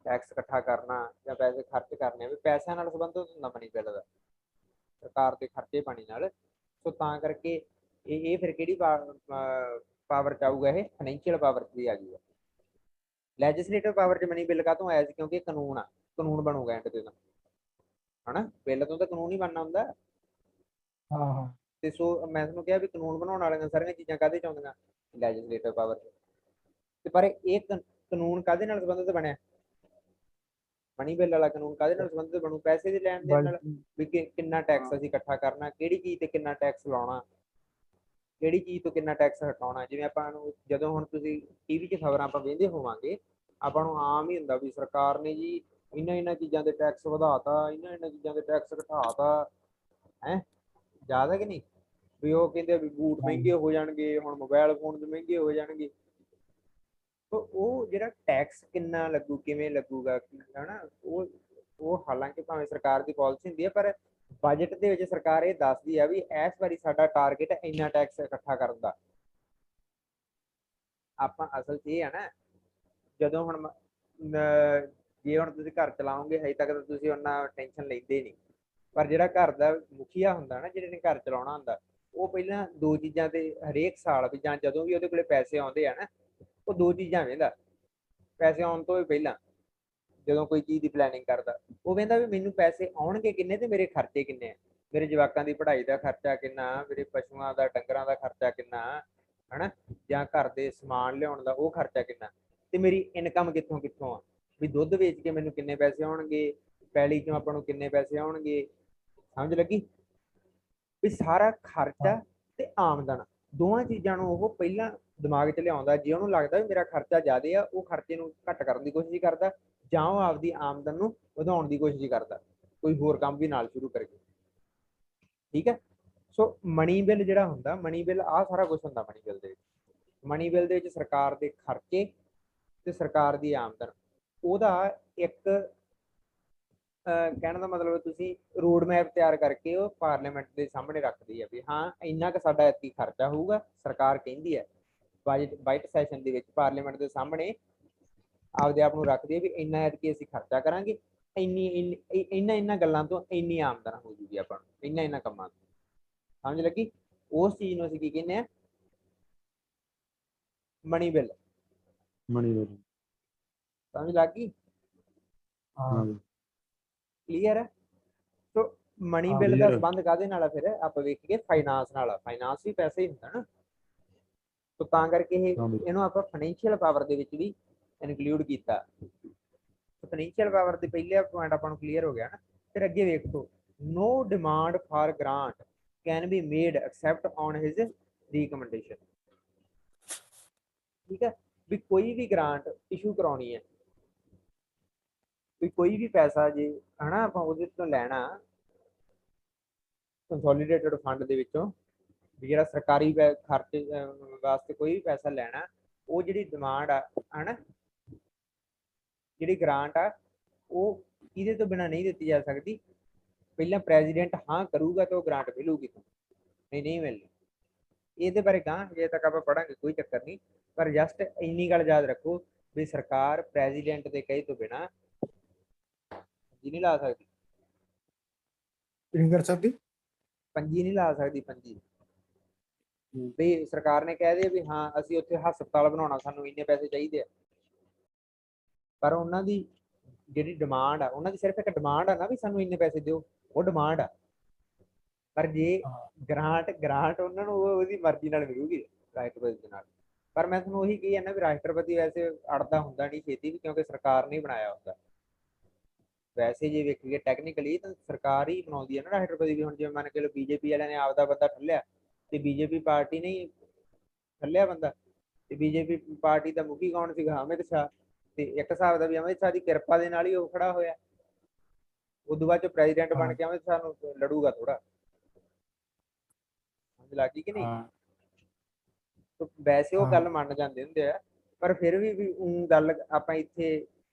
ਟੈਕਸ ਇਕੱਠਾ ਕਰਨਾ ਜਾਂ ਪੈਸੇ ਖਰਚ ਕਰਨੇ, ਵੀ ਪੈਸਿਆਂ ਨਾਲ ਸੰਬੰਧਿਤ ਹੁੰਦਾ ਮਨੀ ਬਿੱਲ ਦਾ, ਸਰਕਾਰ ਦੇ ਖਰਚੇ ਪਾਣੀ ਨਾਲ। ਸੋ ਤਾਂ ਕਰਕੇ ਇਹ ਫਿਰ ਕਿਹੜੀ ਪਾਵਰ 'ਚ ਆਊਗਾ? ਇਹ ਫਾਈਨੈਂਸ਼ੀਅਲ ਪਾਵਰ 'ਚ ਵੀ ਆ ਜਾਊਗਾ। ਲੈਜਿਸਲੇਟਿਵ ਪਾਵਰ 'ਚ ਮਨੀ ਬਿੱਲ ਕਾਹਤੋਂ ਆਇਆ ਸੀ? ਕਿਉਂਕਿ ਕਾਨੂੰਨ ਆ, ਕਾਨੂੰਨ ਬਣੂਗਾ ਐਂਡ ਤੇ ਤਾਂ, ਹਨਾ? ਬਿੱਲ ਤੋਂ ਤਾਂ ਕਾਨੂੰਨ ਹੀ ਬਣਨਾ ਹੁੰਦਾ। ਤੇ ਸੋ ਮੈਂ ਤੁਹਾਨੂੰ ਕਿਹਾ ਵੀ ਕਾਨੂੰਨ ਬਣਾਉਣ ਵਾਲੀਆਂ ਸਾਰੀਆਂ ਚੀਜ਼ਾਂ ਕਾਹਦੇ 'ਚ ਆਉਂਦੀਆਂ? ਲੈਜਿਸਲੇਟਿਵ ਪਾਵਰ 'ਚ। ਤੇ ਪਰ ਇਹ ਕਾਨੂੰਨ ਕਾਹਦੇ ਨਾਲ ਸੰਬੰਧਿਤ ਬਣਿਆ? ਮਨੀ ਬਿੱਲ ਵਾਲਾ ਕਾਨੂੰਨ ਕਾਹਦੇ ਨਾਲ ਸੰਬੰਧਿਤ ਬਣੂ? ਪੈਸੇ ਦੇ ਲੈਣ ਦੇਣ ਨਾਲ, ਵੀ ਕਿੰਨਾ ਟੈਕਸ ਅਸੀਂ ਇਕੱਠਾ ਕਰਨਾ, ਕਿਹੜੀ ਚੀਜ਼ ਤੇ ਕਿੰਨਾ ਟੈਕਸ ਲਾਉਣਾ, ਕਿਹੜੀ ਚੀਜ਼ ਤੋਂ ਕਿੰਨਾ ਟੈਕਸ ਹਟਾਉਣਾ। ਜਿਵੇਂ ਆਪਾਂ ਨੂੰ ਜਦੋਂ ਹੁਣ ਤੁਸੀਂ ਟੀਵੀ 'ਚ ਖਬਰਾਂ ਆਪਾਂ ਵੇਖਦੇ ਹੋਵਾਂਗੇ, ਆਪਾਂ ਨੂੰ ਆਮ ਹੀ ਹੁੰਦਾ ਵੀ ਸਰਕਾਰ ਨੇ ਜੀ ਇਹਨਾਂ ਚੀਜ਼ਾਂ ਦੇ ਟੈਕਸ ਵਧਾਤਾ, ਇਹਨਾਂ ਚੀਜ਼ਾਂ ਦੇ ਟੈਕਸ ਘਟਾਤਾ, ਹੈ ਯਾਦ ਹੈ ਕਿ ਨਹੀਂ? ਵੀ ਉਹ ਕਹਿੰਦੇ ਵੀ ਬੂਟ ਮਹਿੰਗੇ ਹੋ ਜਾਣਗੇ, ਹੁਣ ਮੋਬਾਈਲ ਫੋਨ ਮਹਿੰਗੇ ਹੋ ਜਾਣਗੇ। ਉਹ ਜਿਹੜਾ ਟੈਕਸ ਕਿੰਨਾ ਲੱਗੂ, ਕਿਵੇਂ ਲੱਗੂਗਾ, ਹਨਾ, ਉਹ ਹਾਲਾਂਕਿ ਭਾਵੇਂ ਸਰਕਾਰ ਦੀ ਪਾਲਿਸੀ ਹੁੰਦੀ ਹੈ, ਪਰ ਬਜਟ ਦੇ ਵਿੱਚ ਸਰਕਾਰ ਇਹ ਦੱਸਦੀ ਆ ਵੀ ਇਸ ਵਾਰੀ ਸਾਡਾ ਟਾਰਗੇਟ ਇੰਨਾ ਟੈਕਸ ਇਕੱਠਾ ਕਰਨ ਦਾ। ਆਪਾਂ ਅਸਲ 'ਚ ਇਹ ਆ ਨਾ, ਜਦੋਂ ਹੁਣ ਜੇ ਹੁਣ ਤੁਸੀਂ ਘਰ ਚਲਾਓਗੇ, ਹਜੇ ਤੱਕ ਤਾਂ ਤੁਸੀਂ ਉਹਨਾਂ ਟੈਨਸ਼ਨ ਲੈਂਦੇ ਨਹੀਂ, ਪਰ ਜਿਹੜਾ ਘਰ ਦਾ ਮੁਖੀਆ ਹੁੰਦਾ ਨਾ, ਜਿਹੜੇ ਨੇ ਘਰ ਚਲਾਉਣਾ ਹੁੰਦਾ, ਉਹ ਪਹਿਲਾਂ ਦੋ ਚੀਜ਼ਾਂ ਤੇ ਹਰੇਕ ਸਾਲ ਵੀ ਜਾਂ ਜਦੋਂ ਵੀ ਉਹਦੇ ਕੋਲੇ ਪੈਸੇ ਆਉਂਦੇ ਆ ਨਾ, ਉਹ ਦੋ ਚੀਜ਼ਾਂ ਵੇਂਦਾ ਪੈਸੇ ਆਉਣ ਤੋਂ ਵੀ ਪਹਿਲਾਂ। ਜਦੋਂ ਕੋਈ ਚੀਜ਼ ਦੀ ਪਲੈਨਿੰਗ ਕਰਦਾ, ਉਹ ਕਹਿੰਦਾ ਵੀ ਮੈਨੂੰ ਪੈਸੇ ਆਉਣਗੇ ਕਿੰਨੇ ਤੇ ਮੇਰੇ ਖਰਚੇ ਕਿੰਨੇ ਆ, ਮੇਰੇ ਜਵਾਕਾਂ ਦੀ ਪੜ੍ਹਾਈ ਦਾ ਖਰਚਾ ਕਿੰਨਾ, ਮੇਰੇ ਪਸ਼ੂਆਂ ਦਾ ਡੰਗਰਾਂ ਦਾ ਖਰਚਾ ਕਿੰਨਾ, ਹਨਾ, ਜਾਂ ਘਰ ਦੇ ਸਮਾਨ ਲਿਆਉਣ ਦਾ ਉਹ ਖਰਚਾ ਕਿੰਨਾ, ਤੇ ਮੇਰੀ ਇਨਕਮ ਕਿੱਥੋਂ ਕਿੱਥੋਂ ਆ, ਵੀ ਦੁੱਧ ਵੇਚ ਕੇ ਮੈਨੂੰ ਕਿੰਨੇ ਪੈਸੇ ਆਉਣਗੇ, ਪੈਲੀ ਚੋਂ ਆਪਾਂ ਨੂੰ ਕਿੰਨੇ ਪੈਸੇ ਆਉਣਗੇ। ਸਮਝ ਲੱਗੀ? ਵੀ ਸਾਰਾ ਖਰਚਾ ਤੇ ਆਮਦਨ ਦੋਵਾਂ ਚੀਜ਼ਾਂ ਨੂੰ ਉਹ ਪਹਿਲਾਂ ਦਿਮਾਗ 'ਚ ਲਿਆਉਂਦਾ। ਜੇ ਉਹਨੂੰ ਲੱਗਦਾ ਵੀ ਮੇਰਾ ਖਰਚਾ ਜ਼ਿਆਦਾ ਆ, ਉਹ ਖਰਚੇ ਨੂੰ ਘੱਟ ਕਰਨ ਦੀ ਕੋਸ਼ਿਸ਼ ਕਰਦਾ, ਜਾਂ ਉਹ ਆਪਦੀ ਆਮਦਨ ਨੂੰ ਵਧਾਉਣ ਦੀ ਕੋਸ਼ਿਸ਼ ਕਰਦਾ, ਕੋਈ ਹੋਰ ਕੰਮ ਵੀ ਨਾਲ ਸ਼ੁਰੂ ਕਰਕੇ। ਠੀਕ ਹੈ। ਸੋ ਮਨੀ ਬਿੱਲ ਜਿਹੜਾ ਹੁੰਦਾ, ਮਨੀ ਬਿੱਲ ਆਹ ਸਾਰਾ ਕੁਝ ਹੁੰਦਾ ਮਨੀ ਬਿੱਲ ਦੇ ਵਿੱਚ। ਮਨੀ ਬਿੱਲ ਦੇ ਵਿੱਚ ਸਰਕਾਰ ਦੇ ਖਰਚੇ ਤੇ ਸਰਕਾਰ ਦੀ ਆਮਦਨ, ਉਹਦਾ ਇੱਕ ਕਹਿਣ ਦਾ ਮਤਲਬ ਤੁਸੀਂ ਰੋਡ ਮੈਪ ਤਿਆਰ ਕਰਕੇ ਉਹ ਪਾਰਲੀਮੈਂਟ ਦੇ ਸਾਹਮਣੇ ਰੱਖਦੀ ਹੈ ਵੀ ਹਾਂ ਇੰਨਾ ਕੁ ਸਾਡਾ ਐਤਕੀ ਖਰਚਾ ਹੋਊਗਾ। ਸਰਕਾਰ ਕਹਿੰਦੀ ਹੈ ਬਜਟ ਸੈਸ਼ਨ ਦੇ ਵਿੱਚ ਪਾਰਲੀਮੈਂਟ ਦੇ ਸਾਹਮਣੇ ਆਪਦੇ ਆਪ ਨੂੰ ਰੱਖਦੀ ਹੈ ਵੀ ਇੰਨਾ ਐਤਕੀ ਅਸੀਂ ਖਰਚਾ ਕਰਾਂਗੇ, ਇੰਨਾ ਗੱਲਾਂ ਤੋਂ ਇੰਨੀ ਆਮਦਨ ਹੋ ਜੂਗੀ ਆਪਾਂ ਨੂੰ, ਇੰਨਾ ਕੰਮਾਂ ਤੋਂ। ਸਮਝ ਲੱਗੀ? ਉਸ ਚੀਜ਼ ਨੂੰ ਅਸੀਂ ਕੀ ਕਹਿੰਦੇ ਆ? Money bill. ਸਮਝ ਲੱਗ ਗਈ? ਹਾਂ ਕਲੀਅਰ ਹੈ? ਸੋ ਮਨੀ ਬਿੱਲ ਦਾ ਸੰਬੰਧ ਕਾਹਦੇ ਨਾਲ ਆ? ਫਿਰ ਆਪਾਂ ਵੇਖੀਏ ਫਾਈਨਾਂਸ ਨਾਲ। ਫਾਈਨਾਂਸ ਵੀ ਪੈਸਾ ਹੀ ਹੁੰਦਾ ਨਾ, ਸੋ ਤਾਂ ਕਰਕੇ ਇਹਨੂੰ ਆਪਾਂ ਫਾਈਨੈਂਸ਼ੀਅਲ ਪਾਵਰ ਦੇ ਵਿੱਚ ਵੀ ਇਨਕਲੂਡ ਕੀਤਾ। ਫਾਈਨੈਂਸ਼ੀਅਲ ਪਾਵਰ ਦੇ ਪਹਿਲੇ ਪੁਆਇੰਟ ਆਪਾਂ ਨੂੰ ਕਲੀਅਰ ਹੋ ਗਿਆ ਨਾ। ਫਿਰ ਅੱਗੇ ਵੇਖੋ, no demand for grant can be made except on his recommendation। ਠੀਕ ਹੈ, ਵੀ ਕੋਈ ਵੀ ਗ੍ਰਾਂਟ ਇਸ਼ੂ ਕਰਾਉਣੀ ਹੈ, ਵੀ ਕੋਈ ਵੀ ਪੈਸਾ ਜੇ ਹਨਾ ਆਪਾਂ ਉਹਦੇ ਤੋਂ ਲੈਣਾ ਕੰਸੋਲੀਡੇਟਡ ਫੰਡ ਦੇ ਵਿੱਚੋਂ, ਵੀ ਜਿਹੜਾ ਸਰਕਾਰੀ ਖਰਚੇ ਵਾਸਤੇ ਕੋਈ ਵੀ ਪੈਸਾ ਲੈਣਾ, ਉਹ ਜਿਹੜੀ ਡਿਮਾਂਡ ਆ ਹਨਾ, ਜਿਹੜੀ ਗ੍ਰਾਂਟ ਆ, ਉਹ ਇਹਦੇ ਤੋਂ ਬਿਨਾਂ ਨਹੀਂ ਦਿੱਤੀ ਜਾ ਸਕਦੀ। ਪਹਿਲਾਂ ਪ੍ਰੈਜ਼ੀਡੈਂਟ ਹਾਂ ਕਰੂਗਾ ਤਾਂ ਉਹ ਗ੍ਰਾਂਟ ਮਿਲੂਗੀ, ਨਹੀਂ ਮਿਲਣੀ। ਇਹਦੇ ਬਾਰੇ ਗਾਂ ਜੇ ਤੱਕ ਆਪਾਂ ਪੜਾਂਗੇ ਕੋਈ ਚੱਕਰ ਨਹੀਂ, ਪਰ ਜਸਟ ਇੰਨੀ ਗੱਲ ਯਾਦ ਰੱਖੋ ਵੀ ਸਰਕਾਰ ਪ੍ਰੈਜ਼ੀਡੈਂਟ ਦੇ ਕਹੇ ਤੋਂ ਬਿਨਾਂ ਪੰਜੀ ਨਹੀਂ ਲਾ ਸਕਦੀ। ਨਹੀਂ ਕਰ ਸਕਦੀ, ਪੰਜੀ ਨਹੀਂ ਲਾ ਸਕਦੀ। ਪੰਜੀ ਵੀ ਸਰਕਾਰ ਨੇ ਕਹਿ ਦੇ ਵੀ ਹਾਂ ਅਸੀਂ ਉੱਥੇ ਹਸਪਤਾਲ ਬਣਾਉਣਾ, ਸਾਨੂੰ ਇੰਨੇ ਪੈਸੇ ਚਾਹੀਦੇ ਆ, ਪਰ ਉਹਨਾਂ ਦੀ ਜਿਹੜੀ ਡਿਮਾਂਡ ਆ, ਉਹਨਾਂ ਦੀ ਸਿਰਫ ਇੱਕ ਡਿਮਾਂਡ ਆ ਨਾ ਵੀ ਸਾਨੂੰ ਇੰਨੇ ਪੈਸੇ ਦਿਓ, ਉਹ ਡਿਮਾਂਡ ਆ। ਪਰ ਜੇ ਗ੍ਰਾਂਟ ਉਹਨਾਂ ਨੂੰ ਉਹਦੀ ਮਰਜ਼ੀ ਨਾਲ ਮਿਲੂਗੀ ਰਾਸ਼ਟਰਪਤੀ ਦੇ ਨਾਲ। ਪਰ ਮੈਂ ਤੁਹਾਨੂੰ ਉਹੀ ਕਹੀ ਜਾਂਦਾ ਵੀ ਰਾਸ਼ਟਰਪਤੀ ਵੈਸੇ ਅੜਦਾ ਹੁੰਦਾ ਨਹੀਂ ਛੇਤੀ ਵੀ, ਕਿਉਂਕਿ ਸਰਕਾਰ ਨੇ ਬਣਾਇਆ ਹੁੰਦਾ। ਵੈਸੇ ਜੇ ਵੇਖੀਏ ਟੈਕਨੀਕਲੀ ਤਾਂ ਸਰਕਾਰ ਹੀ ਬਣਾਉਂਦੀ ਹੈ ਨਾ ਰਾਸ਼ਟਰਪਤੀ ਵੀ। ਹੁਣ ਜਿਵੇਂ ਮੰਨ ਕੇ ਲਓ ਬੀਜੇਪੀ ਵਾਲਿਆਂ ਨੇ ਆਪਦਾ ਬੰਦਾ ਠੱਲਿਆ, ਤੇ ਬੀਜੇਪੀ ਪਾਰਟੀ ਨੇ ਠੱਲਿਆ ਬੰਦਾ, ਤੇ ਬੀਜੇਪੀ ਪਾਰਟੀ ਦਾ ਮੁਖੀ ਕੌਣ ਸੀਗਾ? ਅਮਿਤ ਸ਼ਾਹ। ਤੇ ਇੱਕ ਹਿਸਾਬ ਦਾ ਵੀ ਅਮਿਤ ਸ਼ਾਹ ਦੀ ਕਿਰਪਾ ਦੇ ਨਾਲ ਹੀ ਉਹ ਖੜਾ ਹੋਇਆ। ਉਦੋਂ ਬਾਅਦ ਚ ਪ੍ਰੈਜ਼ੀਡੈਂਟ ਬਣ ਕੇ ਅਮਿਤ ਸ਼ਾਹ ਨੂੰ ਲੜੂਗਾ ਥੋੜਾ। ਸਮਝ ਲੱਗ ਗਈ ਕਿ ਨਹੀਂ? ਵੈਸੇ ਉਹ ਗੱਲ ਮੰਨ ਜਾਂਦੇ ਹੁੰਦੇ ਆ, ਪਰ ਫਿਰ ਵੀ ਗੱਲ ਆਪਾਂ ਇੱਥੇ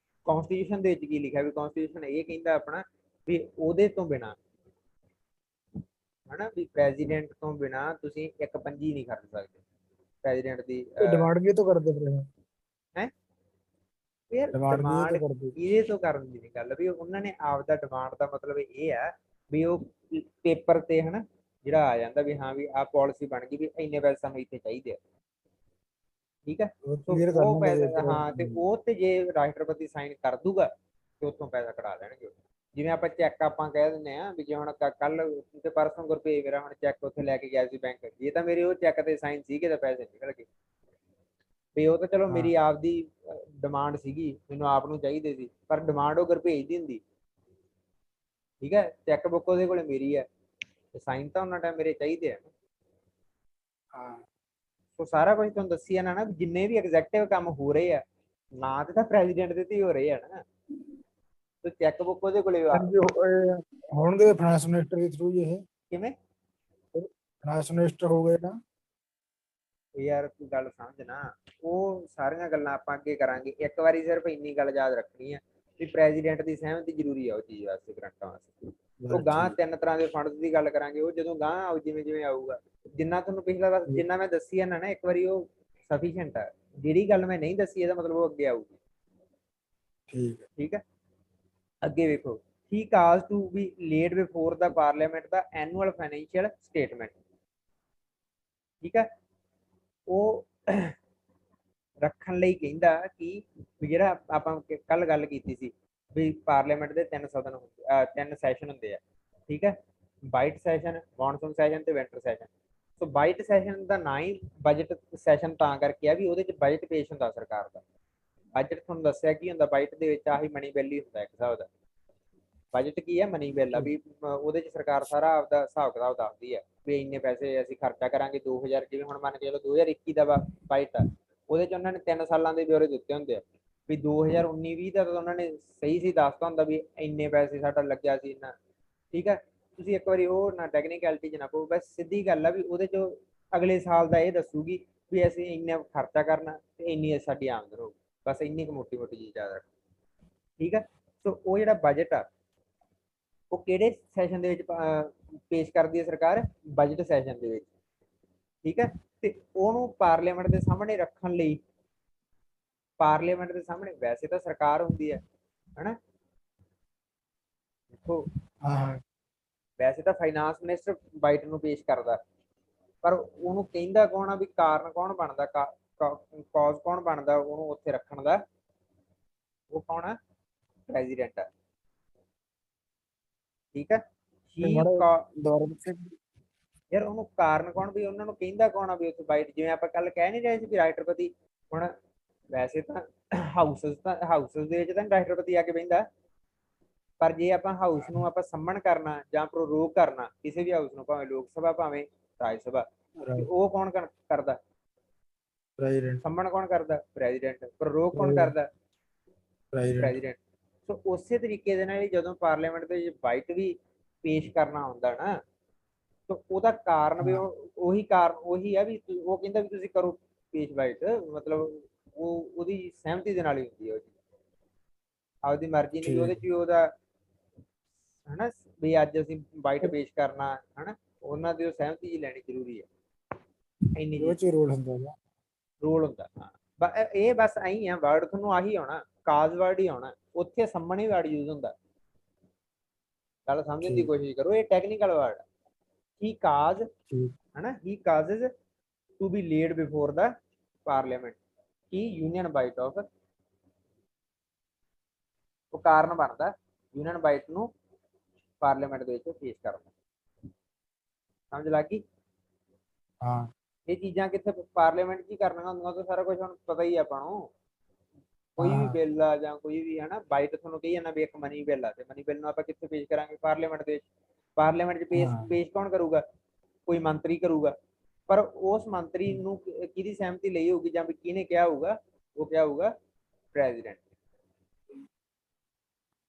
ਕਨਸਟੀਟਿਊਸ਼ਨ ਦੇ ਵਿੱਚ ਕੀ ਲਿਖਿਆ, ਵੀ ਕਨਸਟੀਟਿਊਸ਼ਨ ਇਹ ਕਹਿੰਦਾ ਆਪਣਾ ਵੀ ਉਹਦੇ ਤੋਂ ਬਿਨਾਂ ਹਨਾ, ਵੀ ਪ੍ਰੈਜ਼ੀਡੈਂਟ ਤੋਂ ਬਿਨਾਂ ਤੁਸੀਂ ਇੱਕ ਪੰਜੀ ਨਹੀਂ ਖਰਚ ਸਕਦੇ ਪ੍ਰੈਜ਼ੀਡੈਂਟ ਦੀ। ਡਿਮਾਂਡ ਵੀ ਤਾਂ ਕਰਦੇ ਫਿਰ ਹੈ ਯਾਰ, ਡਿਮਾਂਡ ਇਹਦੇ ਤੋਂ ਕਰਨ ਦੀ ਨਹੀਂ ਗੱਲ, ਵੀ ਉਹਨਾਂ ਨੇ ਆਪਦਾ ਡਿਮਾਂਡ ਦਾ ਮਤਲਬ ਇਹ ਆ ਵੀ ਉਹ ਪੇਪਰ ਤੇ ਹਨਾ ਜਿਹੜਾ ਆ ਜਾਂਦਾ ਵੀ ਹਾਂ ਵੀ ਆਹ ਪਾਲਿਸੀ ਬਣ ਗਈ ਵੀ ਇੰਨੇ ਪੈਸੇ ਸਾਨੂੰ ਇੱਥੇ ਚਾਹੀਦੇ ਆ। ਠੀਕ ਹੈ, ਉਹ ਪੈਸੇ ਹਾਂ, ਤੇ ਉਹ ਤੇ ਜੇ ਰਾਸ਼ਟਰਪਤੀ ਸਾਈਨ ਕਰ ਦੂਗਾ ਤੇ ਉੱਥੋਂ ਪੈਸਾ ਕਢਾ ਲੈਣਗੇ। ਜਿਵੇਂ ਆਪਾਂ ਚੈੱਕ ਆਪਾਂ ਕਹਿ ਦਿੰਦੇ ਆ ਵੀ ਜੇ ਹੁਣ ਕੱਲ ਤੇ ਪਰਸੋਂ ਗੁਰਭੇਜ ਮੇਰਾ ਹੁਣ ਚੈੱਕ ਉੱਥੇ ਲੈ ਕੇ ਗਿਆ ਸੀ ਬੈਂਕ, ਜੇ ਤਾਂ ਮੇਰੇ ਉਹ ਚੈੱਕ ਤੇ ਸਾਈਨ ਸੀਗੇ ਤਾਂ ਪੈਸੇ ਨਿਕਲ ਗਏ। ਵੀ ਉਹ ਤਾਂ ਚਲੋ ਮੇਰੀ ਆਪਦੀ ਡਿਮਾਂਡ ਸੀਗੀ, ਮੈਨੂੰ ਆਪ ਨੂੰ ਚਾਹੀਦੇ ਸੀ, ਪਰ ਡਿਮਾਂਡ ਉਹ ਭੇਜਦੀ ਹੁੰਦੀ, ਠੀਕ ਹੈ, ਚੈੱਕ ਬੁੱਕ ਉਹਦੇ ਕੋਲੇ ਮੇਰੀ ਹੈ, ਸਾਈਨ ਤਾਂ ਉਹਨਾਂ ਟਾਈਮ ਮੇਰੇ ਚਾਹੀਦੇ ਆ। ਸੋ ਸਾਰਾ ਕੁਝ ਤੁਹਾਨੂੰ ਦੱਸੀ ਜਾਣਾ ਨਾ, ਜਿੰਨੇ ਵੀ ਐਗਜ਼ੈਕਟਿਵ ਕੰਮ ਹੋ ਰਹੇ ਆ ਨਾ ਤਾਂ ਪ੍ਰੈਜ਼ੀਡੈਂਟ ਦੇ ਤੇ ਹੋ ਰਹੇ ਆ ਨਾ, ਤੇ ਚੈੱਕ ਬੁੱਕ ਉਹਦੇ ਕੋਲੇ ਹੋਣਗੇ ਫਾਈਨੈਂਸ ਮਿਨਿਸਟਰ ਦੇ ਥਰੂ ਇਹ ਕਿਵੇਂ ਫਾਈਨੈਂਸ ਮਿਨਿਸਟਰ ਹੋ ਗਏ ਨਾ। ਯਾਰ ਤੂੰ ਗੱਲ ਸਮਝ ਨਾ, ਉਹ ਸਾਰੀਆਂ ਗੱਲਾਂ ਆਪਾਂ ਅੱਗੇ ਕਰਾਂਗੇ, ਇੱਕ ਵਾਰੀ ਸਿਰਫ ਇੰਨੀ ਗੱਲ ਯਾਦ ਰੱਖਣੀ ਹੈ ਵੀ ਪ੍ਰੈਜ਼ੀਡੈਂਟ ਦੀ ਸਹਿਮਤੀ ਜ਼ਰੂਰੀ ਆ ਉਹ ਚੀਜ਼ ਵਾਸਤੇ, ਗ੍ਰਾਂਟਾਂ ਵਾਸਤੇ। ਉਹ ਗਾਂ 3 ਤਰ੍ਹਾਂ ਦੇ ਫੰਡਸ ਦੀ ਗੱਲ ਕਰਾਂਗੇ, ਉਹ ਜਦੋਂ ਗਾਂ ਆਉ ਜਿਵੇਂ ਜਿਵੇਂ ਆਊਗਾ, ਜਿੰਨਾ ਤੁਹਾਨੂੰ ਪਿਛਲਾ ਵਾਰ ਜਿੰਨਾ ਮੈਂ ਦੱਸੀ ਹੈ ਨਾ ਇੱਕ ਵਾਰੀ, ਉਹ ਸਫੀਸ਼ੀਐਂਟ ਆ। ਜਿਹੜੀ ਗੱਲ ਮੈਂ ਨਹੀਂ ਦੱਸੀ ਇਹਦਾ ਮਤਲਬ ਉਹ ਅੱਗੇ ਆਊਗੀ। ਠੀਕ ਹੈ, ਅੱਗੇ ਵੇਖੋ, he caused to be laid before the parliament the annual financial statement, ਠੀਕ ਹੈ, ਉਹ ਰੱਖਣ ਲਈ ਕਹਿੰਦਾ ਕਿ ਜਿਹੜਾ ਆਪਾਂ ਕੱਲ ਗੱਲ ਕੀਤੀ ਸੀ ਵੀ ਪਾਰਲੀਮੈਂਟ ਦੇ 3 ਸਦਨ ਹੁੰਦੇ, 3 ਸੈਸ਼ਨ ਹੁੰਦੇ ਆ, ਠੀਕ ਹੈ, ਵਾਈਟ ਸੈਸ਼ਨ, ਮੌਨਸੂਨ ਸੈਸ਼ਨ ਤੇ ਵਿੰਟਰ ਸੈਸ਼ਨ। ਸੋ ਵਾਈਟ ਸੈਸ਼ਨ ਦਾ ਨਾਂ ਹੀ ਬਜਟ ਸੈਸ਼ਨ ਤਾਂ ਕਰਕੇ ਆ ਵੀ ਉਹਦੇ ਚ ਬਜਟ ਪੇਸ਼ ਹੁੰਦਾ ਸਰਕਾਰ ਦਾ। ਬਜਟ ਤੁਹਾਨੂੰ ਦੱਸਿਆ ਕੀ ਹੁੰਦਾ, ਵਾਈਟ ਦੇ ਵਿੱਚ ਆਹੀ ਮਨੀ ਬਿੱਲ ਹੀ ਹੁੰਦਾ ਇੱਕ ਹਿਸਾਬ ਦਾ। ਬਜਟ ਕੀ ਹੈ, ਮਨੀ ਬਿੱਲ ਆ, ਵੀ ਉਹਦੇ ਚ ਸਰਕਾਰ ਸਾਰਾ ਆਪਦਾ ਹਿਸਾਬ ਕਿਤਾਬ ਦੱਸਦੀ ਹੈ ਵੀ ਇੰਨੇ ਪੈਸੇ ਅਸੀਂ ਖਰਚਾ ਕਰਾਂਗੇ 2000, ਜਿਵੇਂ ਹੁਣ ਮੰਨ ਕੇ ਚਲੋ 2021 ਦਾ ਬਜਟ ਆ, ਉਹਦੇ ਚ ਉਹਨਾਂ ਨੇ 3 ਸਾਲਾਂ ਦੇ ਬਿਊਰੇ ਦਿੱਤੇ ਹੁੰਦੇ ਆ ਵੀ 2019-20 ਦਾ ਤਾਂ ਉਹਨਾਂ ਨੇ ਸਹੀ ਸੀ ਦੱਸਤਾ ਹੁੰਦਾ ਵੀ ਇੰਨੇ ਪੈਸੇ ਸਾਡਾ ਲੱਗਿਆ ਸੀ ਇੰਨਾ, ਠੀਕ ਹੈ। ਤੁਸੀਂ ਇੱਕ ਵਾਰੀ ਉਹ ਨਾ ਟੈਕਨੀਕੈਲਿਟੀ ਚ ਨਾ ਪਾਓ, ਬਸ ਸਿੱਧੀ ਗੱਲ ਆ ਵੀ ਉਹਦੇ ਚ ਅਗਲੇ ਸਾਲ ਦਾ ਇਹ ਦੱਸੂਗੀ ਵੀ ਅਸੀਂ ਇੰਨਾ ਖਰਚਾ ਕਰਨਾ ਤੇ ਇੰਨੀ ਸਾਡੀ ਆਮਦਨ ਹੋਊਗੀ, ਬਸ ਇੰਨੀ ਕੁ ਮੋਟੀ ਮੋਟੀ ਚੀਜ਼ ਯਾਦ ਰੱਖੋ, ਠੀਕ ਹੈ। ਸੋ ਉਹ ਜਿਹੜਾ ਬਜਟ ਆ ਉਹ ਕਿਹੜੇ ਸੈਸ਼ਨ ਦੇ ਵਿੱਚ ਪੇਸ਼ ਕਰਦੀ ਹੈ ਸਰਕਾਰ, ਬਜਟ ਸੈਸ਼ਨ ਦੇ ਵਿੱਚ, ਠੀਕ ਹੈ। ਤੇ ਉਹਨੂੰ ਪਾਰਲੀਮੈਂਟ ਦੇ ਸਾਹਮਣੇ ਰੱਖਣ ਲਈ, ਪਾਰਲੀਮੈਂਟ ਦੇ ਸਾਹਮਣੇ ਵੈਸੇ ਤਾਂ ਸਰਕਾਰ ਹੁੰਦੀ ਹੈ ਹਨਾ, ਦੇਖੋ ਵੈਸੇ ਤਾਂ ਫਾਈਨਾਂਸ ਮਿਨਿਸਟਰ ਬਾਈਟ ਨੂੰ ਪੇਸ਼ ਕਰਦਾ, ਪਰ ਉਹਨੂੰ ਕਹਿੰਦਾ ਕੌਣ ਆ ਵੀ ਕਾਰਨ ਕੌਣ ਬਣਦਾ, ਕਾਜ਼ ਕੌਣ ਬਣਦਾ ਉਹਨੂੰ ਉੱਥੇ ਰੱਖਣ ਦਾ, ਉਹ ਕੌਣ ਆ, ਪ੍ਰੈਜ਼ੀਡੈਂਟ ਆ, ਠੀਕ ਹੈ। ਯਾਰ ਉਹਨੂੰ ਕਾਰਨ ਕੌਣ, ਵੀ ਉਹਨਾਂ ਨੂੰ ਕਹਿੰਦਾ ਕੌਣ ਆ ਵੀ ਉੱਥੇ ਬਾਈਟ, ਜਿਵੇਂ ਆਪਾਂ ਕੱਲ ਕਹਿ ਨਹੀਂ ਰਹੇ ਸੀ ਵੀ ਰਾਸ਼ਟਰਪਤੀ, ਹੁਣ ਵੈਸੇ ਤਾਂ ਹਾਊਸਸ ਦੇ ਵਿੱਚ ਤਾਂ ਰਾਸ਼ਟਰਪਤੀ ਆ ਕੇ ਬਹਿੰਦਾ, ਪਰ ਜੇ ਆਪਾਂ ਹਾਊਸ ਨੂੰ ਆਪਾਂ ਸੰਮਣ ਕਰਨਾ ਜਾਂ ਪ੍ਰੋਰੋਗ ਕਰਨਾ ਕਿਸੇ ਵੀ ਹਾਊਸ ਨੂੰ, ਭਾਵੇਂ ਲੋਕ ਸਭਾ ਭਾਵੇਂ ਰਾਜ ਸਭਾ, ਉਹ ਕੌਣ ਕਰਦਾ, ਸੰਮਣ ਕੌਣ ਕਰਦਾ, ਪ੍ਰੈਜ਼ੀਡੈਂਟ, ਪ੍ਰੋਰੋਗ ਕੌਣ ਕਰਦਾ, ਪ੍ਰੈਜ਼ੀਡੈਂਟ। ਸੋ ਉਸੇ ਤਰੀਕੇ ਦੇ ਨਾਲ ਜਦੋਂ ਪਾਰਲੀਮੈਂਟ ਦੇ ਵਿੱਚ ਬਾਈਟ ਵੀ ਪੇਸ਼ ਕਰਨਾ ਹੁੰਦਾ ਨਾ, ਤਾਂ ਉਹਦਾ ਕਾਰਨ ਵੀ ਉਹੀ ਕਾਰਨ ਉਹੀ ਆ ਵੀ ਉਹ ਕਹਿੰਦਾ ਵੀ ਤੁਸੀਂ ਕਰੋ ਪੇਸ਼ ਬਾਈਟ, ਮਤਲਬ ਉਹ ਉਹਦੀ ਸਹਿਮਤੀ ਦੇ ਨਾਲ ਹੀ ਹੁੰਦੀ ਹੈ, ਉਹ ਆਪਦੀ ਮਰਜ਼ੀ ਨਹੀਂ, ਉਹਦੇ ਚ ਉਹਦਾ ਹਨਾ ਵੀ ਅੱਜ ਅਸੀਂ ਬਾਈਟ ਪੇਸ਼ ਕਰਨਾ ਹਨਾ, ਉਹਨਾਂ ਦੀ ਸਹਿਮਤੀ ਜੀ ਲੈਣੀ ਜ਼ਰੂਰੀ ਹੈ, ਇੰਨੀ ਰੋਲ ਹੁੰਦਾ, ਰੋਲ ਹੁੰਦਾ। ਹਾਂ ਇਹ ਬਸ ਐਂ ਆ, ਵਰਡ ਤੁਹਾਨੂੰ ਆਹੀ ਆਉਣਾ, ਕਾਜ਼ ਵਰਡ ਹੀ ਆਉਣਾ, ਉੱਥੇ ਸਾਹਮਣੇ ਵਰਡ ਯੂਜ਼ ਹੁੰਦਾ, ਗੱਲ ਸਮਝਣ ਦੀ ਕੋਸ਼ਿਸ਼ ਕਰੋ, ਇਹ ਟੈਕਨੀਕਲ ਵਰਡ ਹੈ। he cause है ना, he causes to be laid before the parliament, की union bite of, ਉਹ ਕਾਰਨ ਬਣਦਾ ਯੂਨੀਅਨ ਬਾਈਟ ਨੂੰ ਪਾਰਲੀਮੈਂਟ ਦੇ ਵਿੱਚ ਪੇਸ਼ ਕਰਨ ਦਾ, ਸਮਝ ਲੱਗ ਗਈ। ਹਾਂ ਇਹ ਚੀਜ਼ਾਂ ਕਿੱਥੇ ਪਾਰਲੀਮੈਂਟ 'ਚ ਹੀ ਕਰਨੀਆਂ ਹੁੰਦੀਆਂ, ਤਾਂ ਸਾਰਾ ਕੁਝ ਹੁਣ ਪਤਾ ਹੀ ਆਪਾਂ ਨੂੰ, ਕੋਈ ਵੀ ਬਿੱਲ ਆ ਜਾਂ ਕੋਈ ਵੀ ਹੈ ਨਾ, ਬਾਈਟ ਤੁਹਾਨੂੰ ਕਹੀ ਜਾਂਦਾ ਵੀ ਇੱਕ ਮਨੀ ਬਿੱਲ ਆ, ਤੇ ਮਨੀ ਬਿੱਲ ਨੂੰ ਆਪਾਂ ਕਿੱਥੇ ਪੇਸ਼ ਕਰਾਂਗੇ, ਪਾਰਲੀਮੈਂਟ ਦੇ ਵਿੱਚ। ਪਾਰਲੀਮੈਂਟ 'ਚ ਪੇਸ਼ ਕੌਣ ਕਰੂਗਾ, ਕੋਈ ਮੰਤਰੀ ਕਰੂਗਾ, ਪਰ ਉਸ ਮੰਤਰੀ ਨੂੰ ਕਿਹਦੀ ਸਹਿਮਤੀ ਲਈ ਹੋਊਗੀ ਜਾਂ ਵੀ ਕਿਹਨੇ ਕਿਹਾ ਹੋਊਗਾ, ਉਹ ਕਿਹਾ ਹੋਊਗਾ ਪ੍ਰੈਜ਼ੀਡੈਂਟ,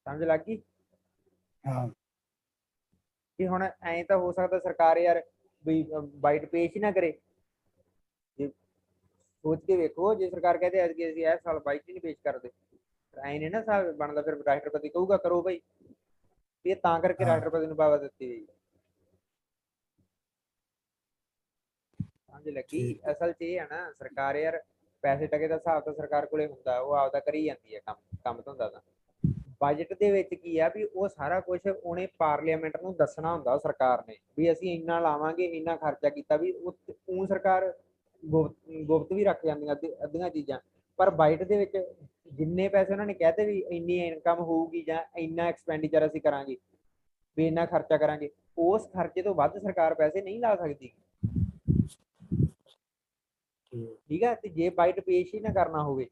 ਸਮਝ ਲੱਗ ਗਈ। ਹਾਂ ਕਿ ਹੁਣ ਐਂ ਤਾਂ ਹੋ ਸਕਦਾ ਸਰਕਾਰ ਯਾਰ ਵੀ ਬਾਈਟ ਪੇਸ਼ ਹੀ ਨਾ ਕਰੇ, ਜੇ ਸੋਚ ਕੇ ਵੇਖੋ, ਜੇ ਸਰਕਾਰ ਕਹਿੰਦੇ ਅੱਜ ਅਸੀਂ ਇਹ ਸਾਲ ਬਾਈਟ ਹੀ ਨਹੀਂ ਪੇਸ਼ ਕਰਦੇ, ਐਂ ਨਹੀਂ ਨਾ ਹਿਸਾਬ ਬਣਦਾ, ਫਿਰ ਰਾਸ਼ਟਰਪਤੀ ਕਹੂਗਾ ਕਰੋ ਭਾਈ, ਇਹ ਤਾਂ ਕਰਕੇ ਰਾਸ਼ਟਰਪਤੀ ਨੂੰ ਪਾਵਰ ਦਿੱਤੀ ਗਈ, ਸਮਝ ਲੱਗੀ। ਅਸਲ 'ਚ ਇਹ ਹੈ ਨਾ, ਸਰਕਾਰ ਯਾਰ ਪੈਸੇ ਟਕੇ ਦਾ ਹਿਸਾਬ ਤਾਂ ਸਰਕਾਰ ਕੋਲੇ ਹੁੰਦਾ, ਉਹ ਆਪਦਾ ਕਰੀ ਜਾਂਦੀ ਹੈ ਕੰਮ ਧੰਦਾ ਦਾ। ਬਜਟ ਦੇ ਵਿੱਚ ਕੀ ਆ ਵੀ ਉਹ ਸਾਰਾ ਕੁਝ ਉਹਨੇ ਪਾਰਲੀਮੈਂਟ ਨੂੰ ਦੱਸਣਾ ਹੁੰਦਾ, ਸਰਕਾਰ ਨੇ ਵੀ ਅਸੀਂ ਇੰਨਾ ਲਾਵਾਂਗੇ, ਇੰਨਾ ਖਰਚਾ ਕੀਤਾ, ਵੀ ਉਹ ਸਰਕਾਰ ਗੁਪਤ ਵੀ ਰੱਖ ਜਾਂਦੀਆਂ ਅੱਧੀਆਂ ਚੀਜ਼ਾਂ, ਪਰ ਬਜਟ ਦੇ ਵਿੱਚ ਜਿੰਨੇ ਪੈਸੇ ਉਹਨਾਂ ਨੇ ਕਹਿਤੇ ਵੀ ਇੰਨੀ ਇਨਕਮ ਹੋਊਗੀ ਜਾਂ ਇੰਨਾ ਐਕਸਪੈਂਡੀਚਰ ਅਸੀਂ ਕਰਾਂਗੇ, ਵੀ ਇੰਨਾ ਖਰਚਾ ਕਰਾਂਗੇ, ਉਸ ਖਰਚੇ ਤੋਂ ਵੱਧ ਸਰਕਾਰ ਪੈਸੇ ਨਹੀਂ ਲਾ ਸਕਦੀ। ठीक है। तो जे बाइट पेश ही ना करना होवे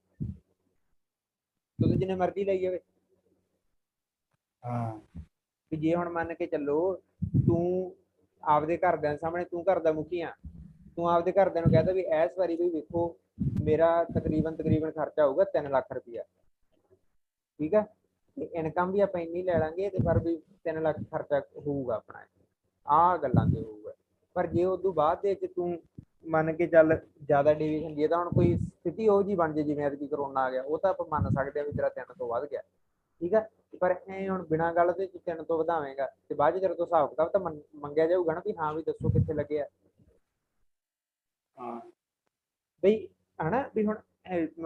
तो जिन्ने मर्जी लाई जावे। ਵੀ ਜੇ ਹੁਣ ਮੰਨ ਕੇ ਚੱਲੋ ਤੂੰ ਆਪਦੇ ਘਰਦਿਆਂ ਸਾਹਮਣੇ, ਤੂੰ ਘਰ ਦਾ ਮੁਖੀ ਆ, ਤੂੰ ਆਪਦੇ ਘਰਦਿਆਂ ਨੂੰ ਕਹਦਾ ਵੀ ਇਸ ਵਾਰੀ ਵੀ ਵੇਖੋ ਮੇਰਾ ਤਕਰੀਬਨ ਖਰਚਾ ਹੋਊਗਾ 3 ਲੱਖ ਰੁਪਇਆ, ਠੀਕ ਹੈ। ਤੇ ਇਨਕਮ ਵੀ ਆਪਾਂ ਇੰਨੀ ਲੈ ਲਾਂਗੇ ਤੇ ਪਰ ਵੀ 3 ਲੱਖ ਖਰਚਾ ਹੋਊਗਾ ਆਪਣਾ, ਆਹ ਗੱਲਾਂ ਤੇ ਹੋਊਗਾ। ਪਰ ਜੇ ਉਦੋਂ ਬਾਅਦ ਦੇ ਵਿੱਚ ਤੂੰ ਮੰਨ ਕੇ ਚੱਲ ਜ਼ਿਆਦਾ ਡਿਵੀਜ਼ਨ, ਜੇ ਤਾਂ ਹੁਣ ਕੋਈ ਸਥਿਤੀ ਉਹ ਜੀ ਬਣ ਜੇ ਜਿਵੇਂ ਐਤਕੀ ਕਰੋਨਾ ਆ ਗਿਆ, ਉਹ ਤਾਂ ਆਪਾਂ ਮੰਨ ਸਕਦੇ ਆ ਵੀ ਤੇਰਾ 3 ਤੋਂ ਵੱਧ ਗਿਆ, ਠੀਕ ਹੈ। ਪਰ ਐ ਹੁਣ ਬਿਨਾਂ ਗੱਲ ਦੇ 3 ਤੋਂ ਵਧਾਵੇਂਗਾ ਤੇ ਬਾਅਦ ਚ ਤੇਰੇ ਤੋਂ ਹਿਸਾਬ ਕਿਤਾਬ ਤਾਂ ਮੰਗਿਆ ਜਾਊਗਾ ਨਾ ਵੀ ਹਾਂ ਵੀ ਦੱਸੋ ਕਿੱਥੇ ਲੱਗਿਆ। ਬਈ ਹਨਾ ਵੀ ਹੁਣ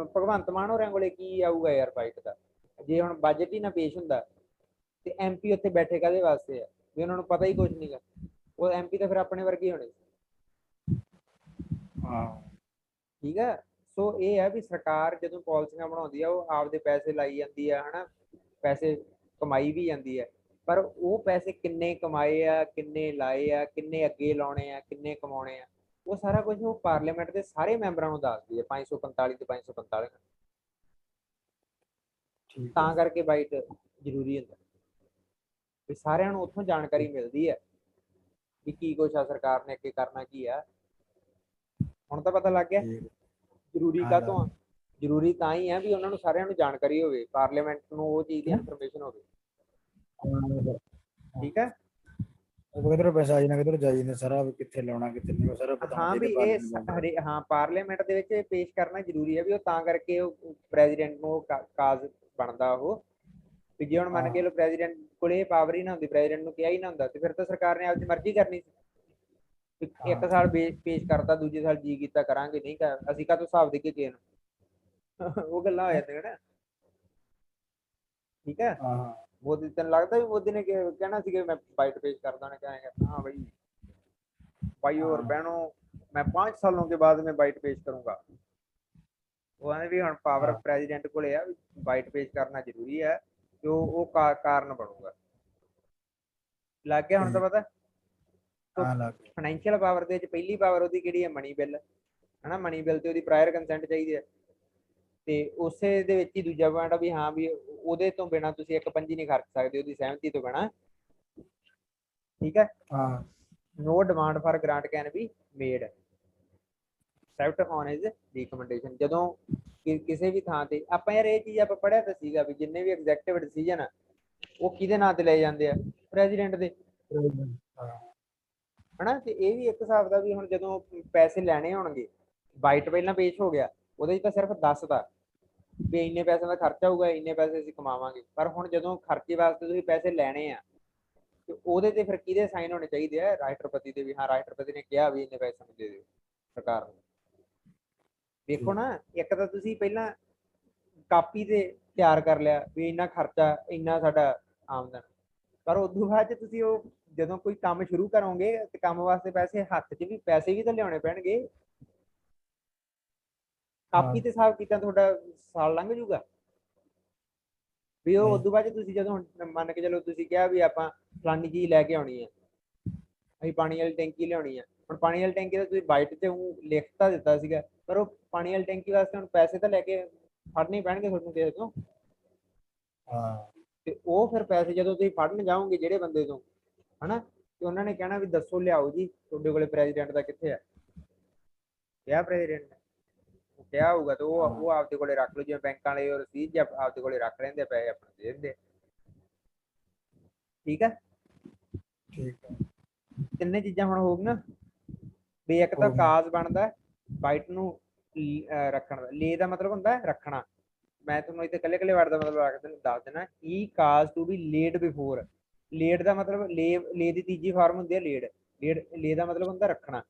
ਭਗਵੰਤ ਮਾਨ ਹੋਰਾਂ ਕੋਲੇ ਕੀ ਆਊਗਾ ਯਾਰ ਬਾਈਟ ਦਾ, ਜੇ ਹੁਣ ਬਜਟ ਹੀ ਨਾ ਪੇਸ਼ ਹੁੰਦਾ ਤੇ ਐਮਪੀ ਉੱਥੇ ਬੈਠੇ ਕਾਹਦੇ ਵਾਸਤੇ ਆ, ਵੀ ਉਹਨਾਂ ਨੂੰ ਪਤਾ ਹੀ ਕੁਝ ਨਹੀਂਗਾ। ਉਹ ਐਮਪੀ ਤਾਂ ਫਿਰ ਆਪਣੇ ਵਰਗੇ ਹੋਣੇ। ਠੀਕ ਹੈ। ਸੋ ਇਹ ਹੈ ਵੀ ਸਰਕਾਰ ਜਦੋਂ ਪਾਲਿਸੀਆਂ ਬਣਾਉਂਦੀ ਆ ਉਹ ਆਪਦੇ ਪੈਸੇ ਲਾਈ ਜਾਂਦੀ ਆ, ਹਨਾ, ਪੈਸੇ ਕਮਾਈ ਵੀ ਜਾਂਦੀ ਹੈ, ਪਰ ਉਹ ਪੈਸੇ ਕਿੰਨੇ ਕਮਾਏ ਆ, ਕਿੰਨੇ ਲਾਏ ਆ, ਕਿੰਨੇ ਅੱਗੇ ਲਾਉਣੇ ਆ, ਕਿੰਨੇ ਕਮਾਉਣੇ ਆ, ਉਹ ਸਾਰਾ ਕੁਝ ਉਹ ਪਾਰਲੀਮੈਂਟ ਦੇ ਸਾਰੇ ਮੈਂਬਰਾਂ ਨੂੰ ਦੱਸਦੀ ਹੈ 545 ਤੇ 545। ਤਾਂ ਕਰਕੇ ਬਾਈਟ ਜ਼ਰੂਰੀ ਹੁੰਦਾ ਵੀ ਸਾਰਿਆਂ ਨੂੰ ਉੱਥੋਂ ਜਾਣਕਾਰੀ ਮਿਲਦੀ ਹੈ ਵੀ ਕੀ ਕੁਛ ਆ ਸਰਕਾਰ ਨੇ ਅੱਗੇ ਕਰਨਾ ਕੀ ਆ। ਹੁਣ ਤਾਂ ਪਤਾ ਲੱਗ ਗਿਆ ਜ਼ਰੂਰੀ ਕਾਹਤੋਂ ਆ। ਜ਼ਰੂਰੀ ਤਾਂ ਹੀ ਹੈ ਵੀ ਉਹਨਾਂ ਨੂੰ ਸਾਰਿਆਂ ਨੂੰ ਜਾਣਕਾਰੀ ਹੋਵੇ, ਪਾਰਲੀਮੈਂਟ ਨੂੰ ਉਹ ਚੀਜ਼ ਦੀ ਇਨਫੋਰਮੇਸ਼ਨ ਹੋਵੇ। ਠੀਕ ਹੈ। ਕਿਧਰ ਪੈਸਾ ਆਈ ਨਾ ਕਿਧਰ ਜਾਈ ਨਾ, ਸਾਰਾ ਕਿੱਥੇ ਲਾਉਣਾ ਕਿੱਥੇ ਨਹੀਂ ਸਾਰਾ ਪਤਾ ਹਾਂ ਵੀ ਇਹ ਹਾਂ ਪਾਰਲੀਮੈਂਟ ਦੇ ਵਿੱਚ ਪੇਸ਼ ਕਰਨਾ ਜ਼ਰੂਰੀ ਹੈ ਵੀ ਉਹ ਤਾਂ ਕਰਕੇ ਉਹ ਪ੍ਰੈਜ਼ੀਡੈਂਟ ਨੂੰ ਕਾਜ਼ ਬਣਦਾ ਉਹ ਵੀ ਜੇ ਹੁਣ ਮੰਨ ਕੇ ਲੋ ਪ੍ਰੈਜ਼ੀਡੈਂਟ ਕੋਲੇ ਇਹ ਪਾਵਰ ਹੀ ਨਾ ਹੁੰਦੀ, ਪ੍ਰੈਜ਼ੀਡੈਂਟ ਨੂੰ ਕਿਹਾ ਹੀ ਨਾ ਹੁੰਦਾ ਤੇ ਫਿਰ ਤਾਂ ਸਰਕਾਰ ਨੇ ਆਪਦੀ ਮਰਜ਼ੀ ਕਰਨੀ ਸੀ। ਇੱਕ ਸਾਲ ਪੇਸ਼ ਕਰਤਾ, ਦੂਜੇ ਸਾਲ ਜੀ ਕੀਤਾ ਕਰਾਂਗੇ, ਨਹੀਂ ਕਰ ਅਸੀਂ ਕਾਹਤੋਂ ਹਿਸਾਬ ਦੇ ਕੇ ਗਏ ਉਹ ਗੱਲਾਂ ਹੋ ਜਾਂਦੀਆਂ ਨਾ। ਠੀਕ ਹੈ। ਮੋਦੀ ਤੈਨੂੰ ਲੱਗਦਾ ਵੀ ਮੋਦੀ ਨੇ ਕਹਿਣਾ ਸੀ ਕਿ ਮੈਂ ਬਾਈਟ ਪੇਸ਼ ਕਰਦਾ, ਉਹਨੇ ਕहेंगे हाँ भाई भाई और बहनों मैं 5 सालों के बाद में बाइट पेश करूंगा। ਉਹ ਕਹਿੰਦੇ ਵੀ ਹੁਣ ਪਾਵਰ ਪ੍ਰੈਜ਼ੀਡੈਂਟ ਕੋਲੇ ਆ, ਬਾਈਟ ਪੇਸ਼ ਕਰਨਾ ਜ਼ਰੂਰੀ ਹੈ ਤੇ ਉਹ ਕਾਰਨ ਬਣੂਗਾ। ਲੱਗ ਗਿਆ ਹੁਣ ਤਾਂ ਪਤਾ। ਫਾਈਨੈਂਸ਼ੀਅਲ ਪਾਵਰ ਦੇ ਵਿੱਚ ਪਹਿਲੀ ਪਾਵਰ ਉਹਦੀ ਕਿਹੜੀ ਹੈ, ਮਨੀ ਬਿੱਲ, ਹਨਾ, ਮਨੀ ਬਿੱਲ ਤੇ ਉਹਦੀ ਪ੍ਰਾਇਰ ਕੰਸੈਂਟ ਚਾਹੀਦੀ ਹੈ। ਤੇ ਉਸੇ ਦੇ ਵਿੱਚ ਹੀ ਦੂਜਾ ਪੁਆਇੰਟ ਆ ਵੀ ਹਾਂ ਵੀ ਉਹਦੇ ਤੋਂ ਬਿਨਾਂ ਤੁਸੀਂ ਇੱਕ ਪੰਜੀ ਨਹੀਂ ਖਰਚ ਸਕਦੇ, ਉਹਦੀ ਸਹਿਮਤੀ ਤੋਂ ਬਿਨਾਂ। ਠੀਕ ਹੈ। no demand for grant can be made except on his recommendation। ਜਦੋਂ ਕਿਸੇ ਵੀ ਥਾਂ ਤੇ ਆਪਾਂ ਯਾਰ ਇਹ ਚੀਜ਼ ਆਪਾਂ ਪੜ੍ਹਿਆ ਤਾਂ ਸੀਗਾ ਵੀ ਜਿੰਨੇ ਵੀ ਐਗਜ਼ੈਕਟਿਵ ਡਿਸੀਜਨ ਆ ਉਹ ਕਿਹਦੇ ਨਾਂ ਤੇ ਲਏ ਜਾਂਦੇ ਆ, ਪ੍ਰੈਜ਼ੀਡੈਂਟ ਦੇ, ਹਨਾ। ਤੇ ਇਹ ਵੀ ਇੱਕ ਹਿਸਾਬ ਦਾ ਵੀ ਹੁਣ ਜਦੋਂ ਪੈਸੇ ਲੈਣੇ ਹੋਣਗੇ, ਬਾਈਟ ਪਹਿਲਾਂ ਪੇਸ਼ ਹੋ ਗਿਆ, ਉਹਦੇ 'ਚ ਤਾਂ ਸਿਰਫ ਦੱਸਦਾ ਵੀ ਇੰਨੇ ਪੈਸੇ ਦਾ ਖਰਚਾ ਹੋਊਗਾ, ਇੰਨੇ ਪੈਸੇ ਅਸੀਂ ਕਮਾਵਾਂਗੇ, ਪਰ ਹੁਣ ਜਦੋਂ ਖਰਚੇ ਵਾਸਤੇ ਤੁਸੀਂ ਪੈਸੇ ਲੈਣੇ ਆ ਤੇ ਉਹਦੇ ਤੇ ਫਿਰ ਕਿਹਦੇ ਸਾਈਨ ਹੋਣੇ ਚਾਹੀਦੇ ਆ, ਰਾਸ਼ਟਰਪਤੀ ਦੇ, ਵੀ ਹਾਂ ਰਾਸ਼ਟਰਪਤੀ ਨੇ ਕਿਹਾ ਵੀ ਇੰਨੇ ਪੈਸੇ ਦੇ ਦਿਓ ਸਰਕਾਰ ਨੂੰ। ਦੇਖੋ ਨਾ, ਇੱਕ ਤਾਂ ਤੁਸੀਂ ਪਹਿਲਾਂ ਕਾਪੀ ਤੇ ਤਿਆਰ ਕਰ ਲਿਆ ਵੀ ਇੰਨਾ ਖਰਚਾ, ਇੰਨਾ ਸਾਡਾ ਆਮਦਨ, ਪਰ ਉਦੋਂ ਬਾਅਦ ਚ ਤੁਸੀਂ ਉਹ ਜਦੋਂ ਕੋਈ ਕੰਮ ਸ਼ੁਰੂ ਕਰੋਗੇ ਤੇ ਕੰਮ ਵਾਸਤੇ ਪੈਸੇ ਹੱਥ 'ਚ ਵੀ ਪੈਸੇ ਵੀ ਤਾਂ ਲਿਆਉਣੇ ਪੈਣਗੇ। ਕਾਪੀ ਤੇ ਹਿਸਾਬ ਕੀਤਾ ਤੁਹਾਡਾ ਸਾਲ ਲੰਘ ਜੂਗਾ ਵੀ ਉਹ ਉਦੋਂ ਬਾਅਦ ਤੁਸੀਂ ਜਦੋਂ ਮੰਨ ਕੇ ਚਲੋ ਤੁਸੀਂ ਕਿਹਾ ਵੀ ਆਪਾਂ ਫਲਾਨੀ ਚੀਜ਼ ਲੈ ਕੇ ਆਉਣੀ ਹੈ, ਅਸੀਂ ਪਾਣੀ ਵਾਲੀ ਟੈਂਕੀ ਲਿਆਉਣੀ ਹੈ। ਹੁਣ ਪਾਣੀ ਵਾਲੀ ਟੈਂਕੀ ਦਾ ਤੁਸੀਂ ਬਾਈਟ ਤੇ ਲਿਖ ਤਾਂ ਦਿੱਤਾ ਸੀਗਾ, ਪਰ ਉਹ ਪਾਣੀ ਵਾਲੀ ਟੈਂਕੀ ਵਾਸਤੇ ਹੁਣ ਪੈਸੇ ਤਾਂ ਲੈ ਕੇ ਫੜਨੇ ਪੈਣਗੇ ਤੁਹਾਨੂੰ ਕਿਸੇ ਤੋਂ। ਤੇ ਉਹ ਫਿਰ ਪੈਸੇ ਜਦੋਂ ਤੁਸੀਂ ਫੜਨ ਜਾਓਗੇ ਜਿਹੜੇ ਬੰਦੇ ਤੋਂ, ਹਨਾ, ਤੇ ਉਹਨਾਂ ਨੇ ਕਹਿਣਾ ਵੀ ਦੱਸੋ ਲਿਆਓ ਜੀ ਤੁਹਾਡੇ ਕੋਲੇ ਪ੍ਰੈਜ਼ੀਡੈਂਟ ਦਾ ਕਿੱਥੇ ਆ, ਕਿਹਾ ਪ੍ਰੈਜ਼ੀਡੈਂਟ ਨੇ ਕਿਹਾ ਹੋਊਗਾ ਤੇ ਉਹ ਆਪਦੇ ਕੋਲੇ ਰੱਖ ਲਓ, ਜਿਵੇਂ ਬੈਂਕਾਂ ਵਾਲੇ ਰਸੀਦ ਜਾਂ ਆਪਦੇ ਕੋਲੇ ਰੱਖ ਲੈਂਦੇ ਆ, ਪੈਸੇ ਆਪਣੇ ਦੇ ਦਿੰਦੇ। ਠੀਕ ਹੈ। ਤਿੰਨੇ ਚੀਜ਼ਾਂ ਹੁਣ ਹੋ ਗਈਆਂ ਵੀ ਇੱਕ ਤਾਂ ਕਾਜ਼ ਬਣਦਾ ਬਾਈਟ ਨੂੰ ਰੱਖਣ ਦਾ, ਲੇ ਦਾ ਮਤਲਬ ਹੁੰਦਾ ਰੱਖਣਾ। ਮੈਂ ਤੁਹਾਨੂੰ ਇੱਥੇ ਇਕੱਲੇ ਇਕੱਲੇ ਵਰਡ ਦਾ ਮਤਲਬ ਦੱਸ ਦੇਣਾ। He cause to be laid before, laid ਦਾ ਮਤਲਬ ਲੇ ਦੀ ਤੀਜੀ ਫਾਰਮ ਹੁੰਦੀ ਹੈ ਲੇਡ, ਲੇ ਦਾ ਮਤਲਬ ਹੁੰਦਾ ਰੱਖਣਾ,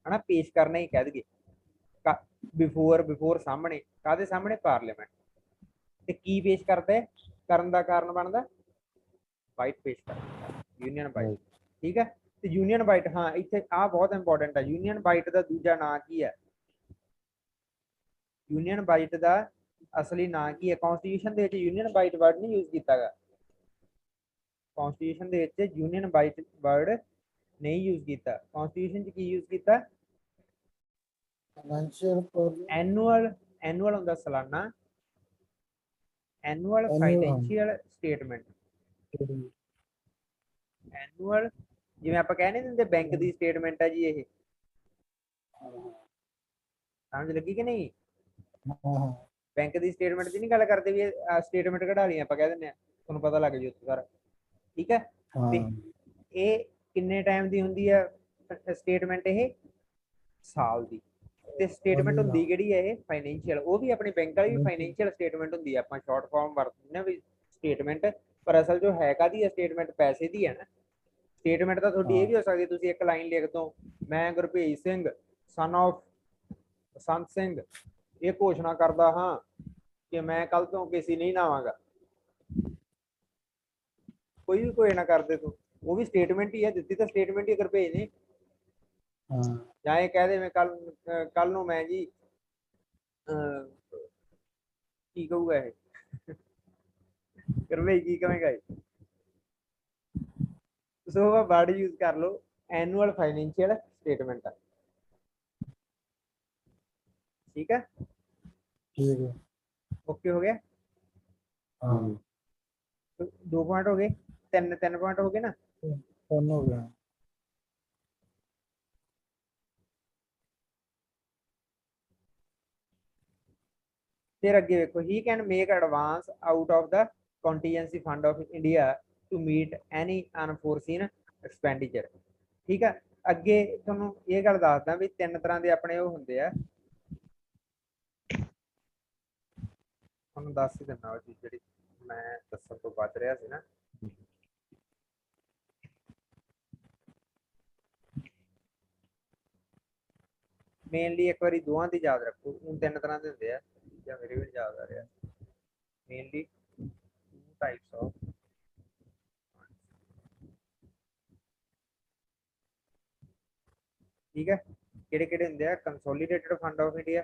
ਹਨਾ, ਪੇਸ਼ ਕਰਨਾ ਹੀ ਕਹਿ ਦਈਏ। ਬਿਫੋਰ ਸਾਹਮਣੇ, ਕਾਹਦੇ ਸਾਹਮਣੇ, ਪਾਰਲੀਮੈਂਟ। ਤੇ ਕੀ ਪੇਸ਼ ਕਰਦਾ, ਕਰਨ ਦਾ ਕਾਰਨ ਬਣਦਾ ਬਾਈਟ ਪੇਸ਼ ਕਰਨਾ, ਯੂਨੀਅਨ ਬਾਈਟ। ਠੀਕ ਹੈ। ਤੇ ਯੂਨੀਅਨ ਬਾਈਟ, ਹਾਂ ਇੱਥੇ ਆਹ ਬਹੁਤ ਇੰਪੋਰਟੈਂਟ ਹੈ, ਯੂਨੀਅਨ ਬਾਈਟ ਦਾ ਦੂਜਾ ਨਾਂ ਕੀ ਹੈ, ਯੂਨੀਅਨ ਬਾਈਟ ਦਾ ਅਸਲੀ ਨਾਂ ਕੀ ਹੈ। ਕਨਸਟੀਟਿਊਸ਼ਨ ਦੇ ਵਿੱਚ ਯੂਨੀਅਨ ਬਾਈਟ ਵਰਡ ਨਹੀਂ ਯੂਜ਼ ਕੀਤਾ ਗਿਆ, ਕਨਸਟੀਟਿਊਸ਼ਨ ਦੇ ਵਿੱਚ ਯੂਨੀਅਨ ਬਾਈਟ ਵਰਡ ਨਹੀਂ ਯੂਜ਼ ਕੀਤਾ। ਕਨਸਟੀਟਿਊਸ਼ਨ 'ਚ ਕੀ ਯੂਜ਼ ਕੀਤਾ, ਐਨੂਅਲ ਹੁੰਦਾ ਸਾਲਾਨਾ, ਐਨੂਅਲ ਫਾਈਨੈਂਸ਼ੀਅਲ ਸਟੇਟਮੈਂਟ। ਐਨੂਅਲ ਜਿਵੇਂ ਆਪਾਂ ਕਹਿ ਨਹੀਂ ਦਿੰਦੇ ਬੈਂਕ ਦੀ ਸਟੇਟਮੈਂਟ ਹੈ ਜੀ, ਇਹ ਸਮਝ ਲੱਗੀ ਕਿ ਨਹੀਂ? ਬੈਂਕ ਦੀ ਸਟੇਟਮੈਂਟ ਦੀ ਨਹੀਂ ਗੱਲ ਕਰਦੇ ਵੀ ਸਟੇਟਮੈਂਟ ਕਢਾ ਲਈ ਆਪਾਂ ਕਹਿ ਦਿੰਦੇ ਆ, ਤੁਹਾਨੂੰ ਪਤਾ ਲੱਗ ਜੂ ਸਾਰਾ, ਠੀਕ ਹੈ। ਤੇ ਇਹ ਕਿੰਨੇ ਟਾਈਮ ਦੀ ਹੁੰਦੀ ਹੈ ਸਟੇਟਮੈਂਟ? ਇਹ ਸਾਲ ਦੀ। ਤੇ ਸਟੇਟਮੈਂਟ ਹੁੰਦੀ ਕਿਹੜੀ ਹੈ? ਇਹ ਫਾਈਨੈਂਸ਼ੀਅਲ। ਉਹ ਵੀ ਆਪਣੀ ਬੈਂਕ ਵਾਲੀ ਵੀ ਫਾਈਨੈਂਸ਼ੀਅਲ ਸਟੇਟਮੈਂਟ ਹੁੰਦੀ ਹੈ, ਆਪਾਂ ਸ਼ਾਰਟ ਫਾਰਮ ਵਰਤਦੇ ਨਾ ਵੀ ਸਟੇਟਮੈਂਟ, ਪਰ ਅਸਲ ਜੋ ਹੈ ਕਾਹਦੀ ਹੈ ਸਟੇਟਮੈਂਟ? ਪੈਸੇ ਦੀ ਹੈ ਨਾ। ਸਟੇਟਮੈਂਟ ਤਾਂ ਤੁਹਾਡੀ ਇਹ ਵੀ ਹੋ ਸਕਦੀ, ਤੁਸੀਂ ਇੱਕ ਲਾਈਨ ਲਿਖ ਦੋ, ਮੈਂ ਗੁਰਭੇਜ ਸਿੰਘ ਸਨ ਆਫ ਬਸੰਤ ਸਿੰਘ ਇਹ ਘੋਸ਼ਣਾ ਕਰਦਾ ਹਾਂ ਕਿ ਮੈਂ ਕੱਲ ਤੋਂ ਕਿਸੇ ਨਹੀਂ ਨਾਵਾਂਗਾ, ਕੋਈ ਵੀ ਘੋਸ਼ਣਾ ਕਰਦੇ ਤੂੰ, ਉਹ ਵੀ ਸਟੇਟਮੈਂਟ ਹੀ ਹੈ, ਦਿੱਤੀ ਤਾਂ ਸਟੇਟਮੈਂਟ ਹੀ ਗੁਰਭੇਜ ਨੇ। ਜਾਂ ਇਹ ਕਹਿ ਦੇ ਮੈਂ ਕੱਲ ਨੂੰ ਮੈਂ ਜੀ ਕੀ ਕਹੂਗਾ ਇਹ ਗੁਰਭੇਜ ਕੀ ਕਹੇਗਾ? ਸੋ ਵਰਡ ਯੂਜ਼ ਕਰ ਲਓ, ਐਨੂਅਲ ਫਾਈਨੈਂਸ਼ੀਅਲ ਸਟੇਟਮੈਂਟ। ਠੀਕ ਹੈ, ਠੀਕ ਹੈ, ਓਕੇ ਹੋ ਗਿਆ। ਹਾਂ 2 ਪੁਆਇੰਟ ਹੋ ਗਏ, 3 ਪੁਆਇੰਟ ਹੋ ਗਏ ਨਾ। ਹੋ ਗਿਆ। ਫਿਰ ਅੱਗੇ ਵੇਖੋ, he can make advance out of the contingency fund of India to meet any unforeseen expenditure. ਠੀਕ ਹੈ, ਅੱਗੇ ਤੁਹਾਨੂੰ ਇਹ ਗੱਲ ਦੱਸਦਾ ਵੀ 3 ਤਰ੍ਹਾਂ ਦੇ ਆਪਣੇ ਉਹ ਹੁੰਦੇ ਆ, ਤੁਹਾਨੂੰ ਦੱਸ ਹੀ ਦਿੰਦਾ ਉਹ ਚੀਜ਼ ਜਿਹੜੀ ਮੈਂ ਦੱਸਣ ਤੋਂ ਬਚ ਰਿਹਾ ਸੀ ਨਾ। ਮੇਨਲੀ ਇੱਕ ਵਾਰੀ ਦੋਵਾਂ ਦੀ ਯਾਦ ਰੱਖੋ, ਹੁਣ 3 ਤਰ੍ਹਾਂ ਦੇ ਹੁੰਦੇ ਆ, ਜਾਂ ਮੇਰੇ ਵੀ ਯਾਦ ਆ ਰਿਹਾ। ਮੇਨਲੀ 2 ਟਾਈਪਸ ਆਫ, ਠੀਕ ਹੈ, ਕਿਹੜੇ ਕਿਹੜੇ ਹੁੰਦੇ ਆ? ਕੰਸੋਲੀਡੇਟਡ ਫੰਡ ਆਫ ਇੰਡੀਆ,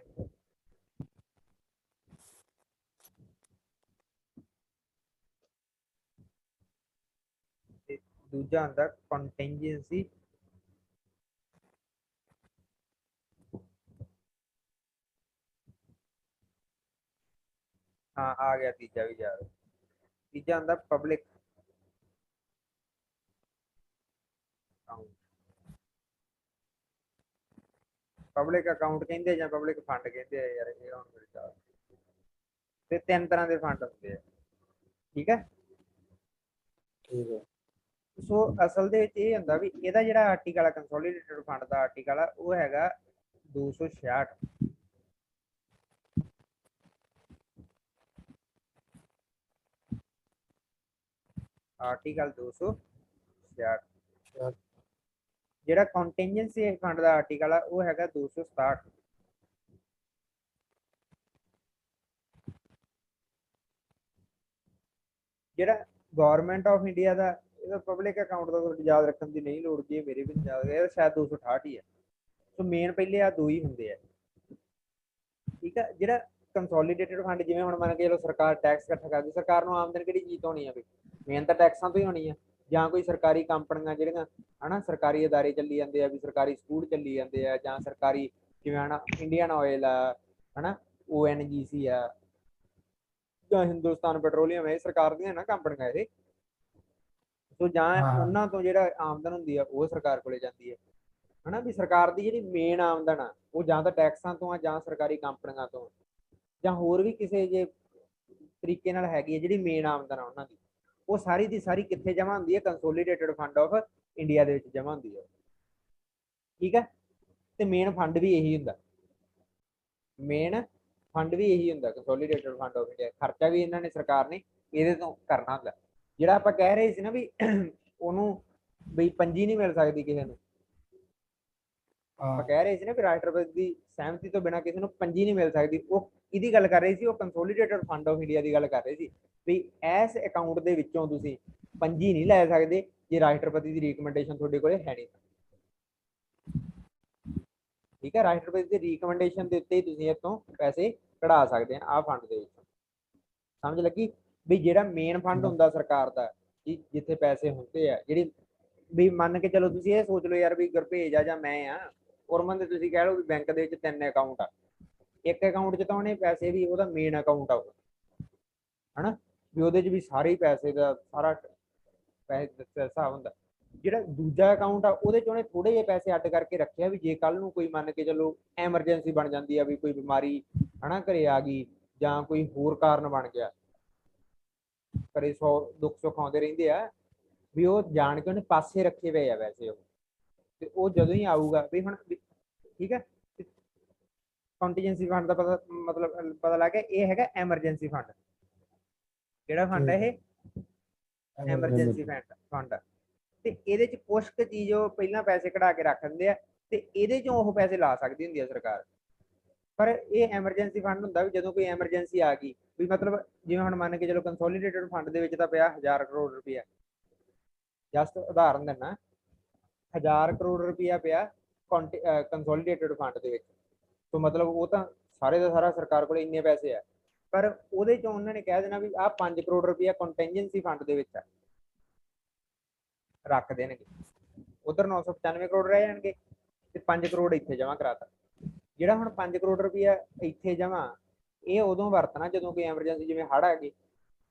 ਤੇ ਦੂਜਾ ਹੁੰਦਾ ਕੰਟੀਨਜੈਂਸੀ ਹਾਂ ਆ ਗਿਆ ਤੀਜਾ ਵੀ ਯਾਦ। ਤੀਜਾ ਹੁੰਦਾ ਪਬਲਿਕ ਅਕਾਊਂਟ, ਪਬਲਿਕ ਅਕਾਊਂਟ ਕਹਿੰਦੇ ਜਾਂ ਪਬਲਿਕ ਫੰਡ ਕਹਿੰਦੇ ਆ ਯਾਰ, ਇਹ ਹੁਣ ਮੇਰੇ ਯਾਦ। ਤੇ 3 ਤਰ੍ਹਾਂ ਦੇ ਫੰਡ ਹੁੰਦੇ ਆ, ਠੀਕ ਹੈ। ਠੀਕ ਹੈ, ਸੋ ਅਸਲ ਦੇ ਵਿੱਚ ਇਹ ਹੁੰਦਾ ਵੀ ਇਹਦਾ ਜਿਹੜਾ ਆਰਟੀਕਲ ਆ ਕੰਸੋਲੀਡੇਟਡ ਫੰਡ ਦਾ ਆਰਟੀਕਲ ਆ, ਉਹ ਹੈਗਾ 266। ਆਰਟੀਕਲ 266। ਜਿਹੜਾ ਕੰਟੀਨਜੈਂਸੀ ਫੰਡ ਦਾ ਆਰਟੀਕਲ ਆ ਉਹ ਹੈਗਾ 267। ਜਿਹੜਾ ਗਵਰਨਮੈਂਟ ਆਫ ਇੰਡੀਆ ਦਾ, ਇਹਦਾ ਪਬਲਿਕ ਅਕਾਊਂਟ ਦਾ ਤੁਹਾਨੂੰ ਯਾਦ ਰੱਖਣ ਦੀ ਨਹੀਂ ਲੋੜ ਜੀ, ਮੇਰੇ ਵੀ ਨਹੀਂ ਯਾਦ, ਇਹ ਸ਼ਾਇਦ 268 ਹੀ ਹੈ। ਸੋ ਮੇਨ ਪਹਿਲੇ ਆ 2 ਹੀ ਹੁੰਦੇ ਆ, ਠੀਕ ਹੈ। ਜਿਹੜਾ ਕੰਸੋਲੀਡੇਟਡ ਫੰਡ, ਜਿਵੇਂ ਹੁਣ ਮੰਨ ਕੇ ਚਲੋ ਸਰਕਾਰ ਟੈਕਸ ਇਕੱਠਾ ਕਰਦੀ, ਸਰਕਾਰ ਨੂੰ ਆਮਦਨ ਕਿਹੜੀ ਚੀਜ਼ ਤੋਂ ਹੋਣੀ ਆ? ਵੀ ਮੇਨ ਤਾਂ ਟੈਕਸਾਂ ਤੋਂ ਹੀ ਹੋਣੀ ਆ, ਜਾਂ ਕੋਈ ਸਰਕਾਰੀ ਕੰਪਨੀਆਂ ਜਿਹੜੀਆਂ ਹਨਾ, ਸਰਕਾਰੀ ਅਦਾਰੇ ਚੱਲੀ ਜਾਂਦੇ ਆ, ਵੀ ਸਰਕਾਰੀ ਸਕੂਲ ਚੱਲੀ ਜਾਂਦੇ ਆ, ਜਾਂ ਸਰਕਾਰੀ ਜਿਵੇਂ ਹਨਾ ਇੰਡੀਅਨ ਆਇਲ ਆ ਹਨਾ, ONGC ਆ, ਜਾਂ ਹਿੰਦੁਸਤਾਨ ਪੈਟਰੋਲੀਅਮ, ਇਹ ਸਰਕਾਰ ਦੀਆਂ ਨਾ ਕੰਪਨੀਆਂ ਇਹ। ਸੋ ਜਾਂ ਉਹਨਾਂ ਤੋਂ ਜਿਹੜਾ ਆਮਦਨ ਹੁੰਦੀ ਆ ਉਹ ਸਰਕਾਰ ਕੋਲੇ ਜਾਂਦੀ ਹੈ ਹਨਾ। ਵੀ ਸਰਕਾਰ ਦੀ ਜਿਹੜੀ ਮੇਨ ਆਮਦਨ ਆ ਉਹ ਜਾਂ ਤਾਂ ਟੈਕਸਾਂ ਤੋਂ ਆ, ਜਾਂ ਸਰਕਾਰੀ ਕੰਪਨੀਆਂ ਤੋਂ, ਜਾਂ ਹੋਰ ਵੀ ਕਿਸੇ ਜੇ ਤਰੀਕੇ ਨਾਲ ਹੈਗੀ ਹੈ ਜਿਹੜੀ ਮੇਨ ਆਮਦਨ ਆ ਉਹਨਾਂ ਦੀ, ਉਹ ਸਾਰੀ ਦੀ ਸਾਰੀ ਕਿੱਥੇ ਜਮ੍ਹਾਂ ਹੁੰਦੀ ਹੈ? ਕੰਸੋਲੀਡੇਟਡ ਫੰਡ ਆਫ ਇੰਡੀਆ ਦੇ ਵਿੱਚ ਜਮ੍ਹਾਂ ਹੁੰਦੀ ਹੈ, ਠੀਕ ਹੈ। ਤੇ ਮੇਨ ਫੰਡ ਵੀ ਇਹੀ ਹੁੰਦਾ, ਮੇਨ ਫੰਡ ਵੀ ਇਹੀ ਹੁੰਦਾ ਕੰਸੋਲੀਡੇਟਡ ਫੰਡ ਆਫ ਇੰਡੀਆ। ਖਰਚਾ ਵੀ ਇਹਨਾਂ ਨੇ, ਸਰਕਾਰ ਨੇ ਇਹਦੇ ਤੋਂ ਕਰਨਾ ਹੁੰਦਾ। ਜਿਹੜਾ ਆਪਾਂ ਕਹਿ ਰਹੇ ਸੀ ਨਾ ਵੀ ਉਹਨੂੰ ਬਈ ਪੰਜੀ ਨਹੀਂ ਮਿਲ ਸਕਦੀ ਕਿਸੇ ਨੂੰ, ਆਪਾਂ ਕਹਿ ਰਹੇ ਸੀ ਨਾ ਵੀ ਰਾਸ਼ਟਰਪਤੀ ਦੀ ਸਹਿਮਤੀ ਤੋਂ ਬਿਨਾਂ ਕਿਸੇ ਨੂੰ ਪੰਜੀ ਨਹੀਂ ਮਿਲ ਸਕਦੀ, ਉਹ ਇਹਦੀ ਗੱਲ ਕਰ ਰਹੇ ਸੀ, ਉਹ ਕੰਸੋਲੀਡੇਟਡ ਫੰਡ ਆਫ ਇੰਡੀਆ ਦੀ ਗੱਲ ਕਰ ਰਹੇ ਸੀ ਵੀ ਇਸ ਅਕਾਊਂਟ ਦੇ ਵਿੱਚੋਂ ਤੁਸੀਂ ਪੰਜੀ ਨਹੀਂ ਲੈ ਸਕਦੇ ਜੇ ਰਾਸ਼ਟਰਪਤੀ ਦੀ ਰਿਕਮੈਂਡੇਸ਼ਨ ਤੁਹਾਡੇ ਕੋਲੇ ਹੈ ਨਹੀਂ, ਠੀਕ ਹੈ। ਰਾਸ਼ਟਰਪਤੀ ਦੀ ਰਿਕਮੈਂਡੇਸ਼ਨ ਦੇ ਉੱਤੇ ਹੀ ਤੁਸੀਂ ਇੱਥੋਂ ਪੈਸੇ ਕਢਾ ਸਕਦੇ ਆ ਆਹ ਫੰਡ ਦੇ ਵਿੱਚ। ਸਮਝ ਲੱਗੀ? ਵੀ ਜਿਹੜਾ ਮੇਨ ਫੰਡ ਹੁੰਦਾ ਸਰਕਾਰ ਦਾ, ਜਿੱਥੇ ਪੈਸੇ ਹੁੰਦੇ ਆ, ਜਿਹੜੀ ਵੀ ਮੰਨ ਕੇ ਚਲੋ ਤੁਸੀਂ ਇਹ ਸੋਚ ਲਓ ਯਾਰ ਵੀ ਗੁਰਭੇਜ ਆ ਜਾਂ ਮੈਂ ਆ, ਉਰਮਨ ਦੇ ਤੁਸੀਂ ਕਹਿ ਲਓ ਵੀ ਬੈਂਕ ਦੇ ਵਿੱਚ 3 ਅਕਾਊਂਟ ਆ, ਇੱਕ ਅਕਾਊਂਟ 'ਚ ਤਾਂ ਉਹਨੇ ਪੈਸੇ ਵੀ ਉਹਦਾ ਮੇਨ ਅਕਾਊਂਟ ਆ ਹਨਾ, ਵੀ ਉਹਦੇ 'ਚ ਵੀ ਸਾਰੇ ਪੈਸੇ ਦਾ ਸਾਰਾ ਪੈਸੇ ਦਾ ਹਿਸਾਬ ਹੁੰਦਾ। ਜਿਹੜਾ ਦੂਜਾ ਅਕਾਊਂਟ ਆ ਉਹਦੇ 'ਚ ਉਹਨੇ ਥੋੜੇ ਜਿਹੇ ਪੈਸੇ ਅੱਡ ਕਰਕੇ ਰੱਖਿਆ ਵੀ ਜੇ ਕੱਲ ਨੂੰ ਕੋਈ ਮੰਨ ਕੇ ਚਲੋ ਐਮਰਜੈਂਸੀ ਬਣ ਜਾਂਦੀ ਆ, ਵੀ ਕੋਈ ਬਿਮਾਰੀ ਹਨਾ ਘਰੇ ਆ ਗਈ ਜਾਂ ਕੋਈ ਹੋਰ ਕਾਰਨ ਬਣ ਗਿਆ, ਘਰੇ ਦੁੱਖ ਸੁੱਖ ਆਉਂਦੇ ਰਹਿੰਦੇ ਆ, ਵੀ ਉਹ ਜਾਣ ਕੇ ਉਹਨੇ ਪਾਸੇ ਰੱਖੇ ਹੋਏ ਆ ਵੈਸੇ ਉਹ, ਤੇ ਉਹ ਜਦੋਂ ਹੀ ਆਊਗਾ ਵੀ ਹੁਣ ਠੀਕ ਹੈ। ਕੰਟੀਜੈਂਸੀ ਫੰਡ ਦਾ ਪਤਾ ਮਤਲਬ ਪਤਾ ਲੱਗ ਗਿਆ, ਇਹ ਹੈਗਾ ਐਮਰਜੈਂਸੀ ਫੰਡ। ਕਿਹੜਾ ਫੰਡ ਹੈ ਇਹ? Emergency fund. ਤੇ ਇਹਦੇ ਚ ਕੁਛ ਕੁ ਚੀਜ਼ ਉਹ ਪਹਿਲਾਂ ਪੈਸੇ ਕਢਾ ਕੇ ਰੱਖ ਦਿੰਦੇ ਆ ਤੇ ਇਹਦੇ ਚੋਂ ਉਹ ਪੈਸੇ ਲਾ ਸਕਦੀ ਹੁੰਦੀ ਆ ਸਰਕਾਰ। ਪਰ ਇਹ ਐਮਰਜੈਂਸੀ ਫੰਡ ਹੁੰਦਾ ਵੀ ਜਦੋਂ ਕੋਈ ਐਮਰਜੈਂਸੀ ਆ ਗਈ, ਵੀ ਮਤਲਬ ਜਿਵੇਂ ਹੁਣ ਮੰਨ ਕੇ ਚਲੋ ਕੰਸੋਲੀਡੇਟਡ ਫੰਡ ਦੇ ਵਿੱਚ ਤਾਂ ਪਿਆ 1000 ਕਰੋੜ ਰੁਪਇਆ, ਜਸਟ ਉਦਾਹਰਨ ਦਿੰਦਾ, 1000 ਕਰੋੜ ਰੁਪਇਆ ਪਿਆ ਕੰਸੋਲੀਡੇਟਡ ਫੰਡ ਦੇ ਵਿੱਚ, ਤੋਂ ਮਤਲਬ ਉਹ ਤਾਂ ਸਾਰੇ ਦਾ ਸਾਰਾ ਸਰਕਾਰ ਕੋਲ ਇੰਨੇ ਪੈਸੇ ਆ, ਪਰ ਉਹਦੇ ਚੋਂ ਉਹਨਾਂ ਨੇ ਕਹਿ ਦੇਣਾ ਵੀ ਆਹ 5 ਕਰੋੜ ਰੁਪਇਆ ਕੰਟੀਨਜੈਂਸੀ ਫੰਡ ਦੇ ਵਿੱਚ ਆ, ਰੱਖ ਦੇਣਗੇ, ਉਧਰ 995 ਕਰੋੜ ਰਹਿ ਜਾਣਗੇ ਤੇ 5 ਕਰੋੜ ਇੱਥੇ ਜਮ੍ਹਾਂ ਕਰਾਤਾ। ਜਿਹੜਾ ਹੁਣ 5 ਕਰੋੜ ਰੁਪਇਆ ਇੱਥੇ ਜਮ੍ਹਾਂ, ਇਹ ਉਦੋਂ ਵਰਤਣਾ ਜਦੋਂ ਕੋਈ ਐਮਰਜੈਂਸੀ ਜਿਵੇਂ ਹੜ੍ਹ ਆ ਗਏ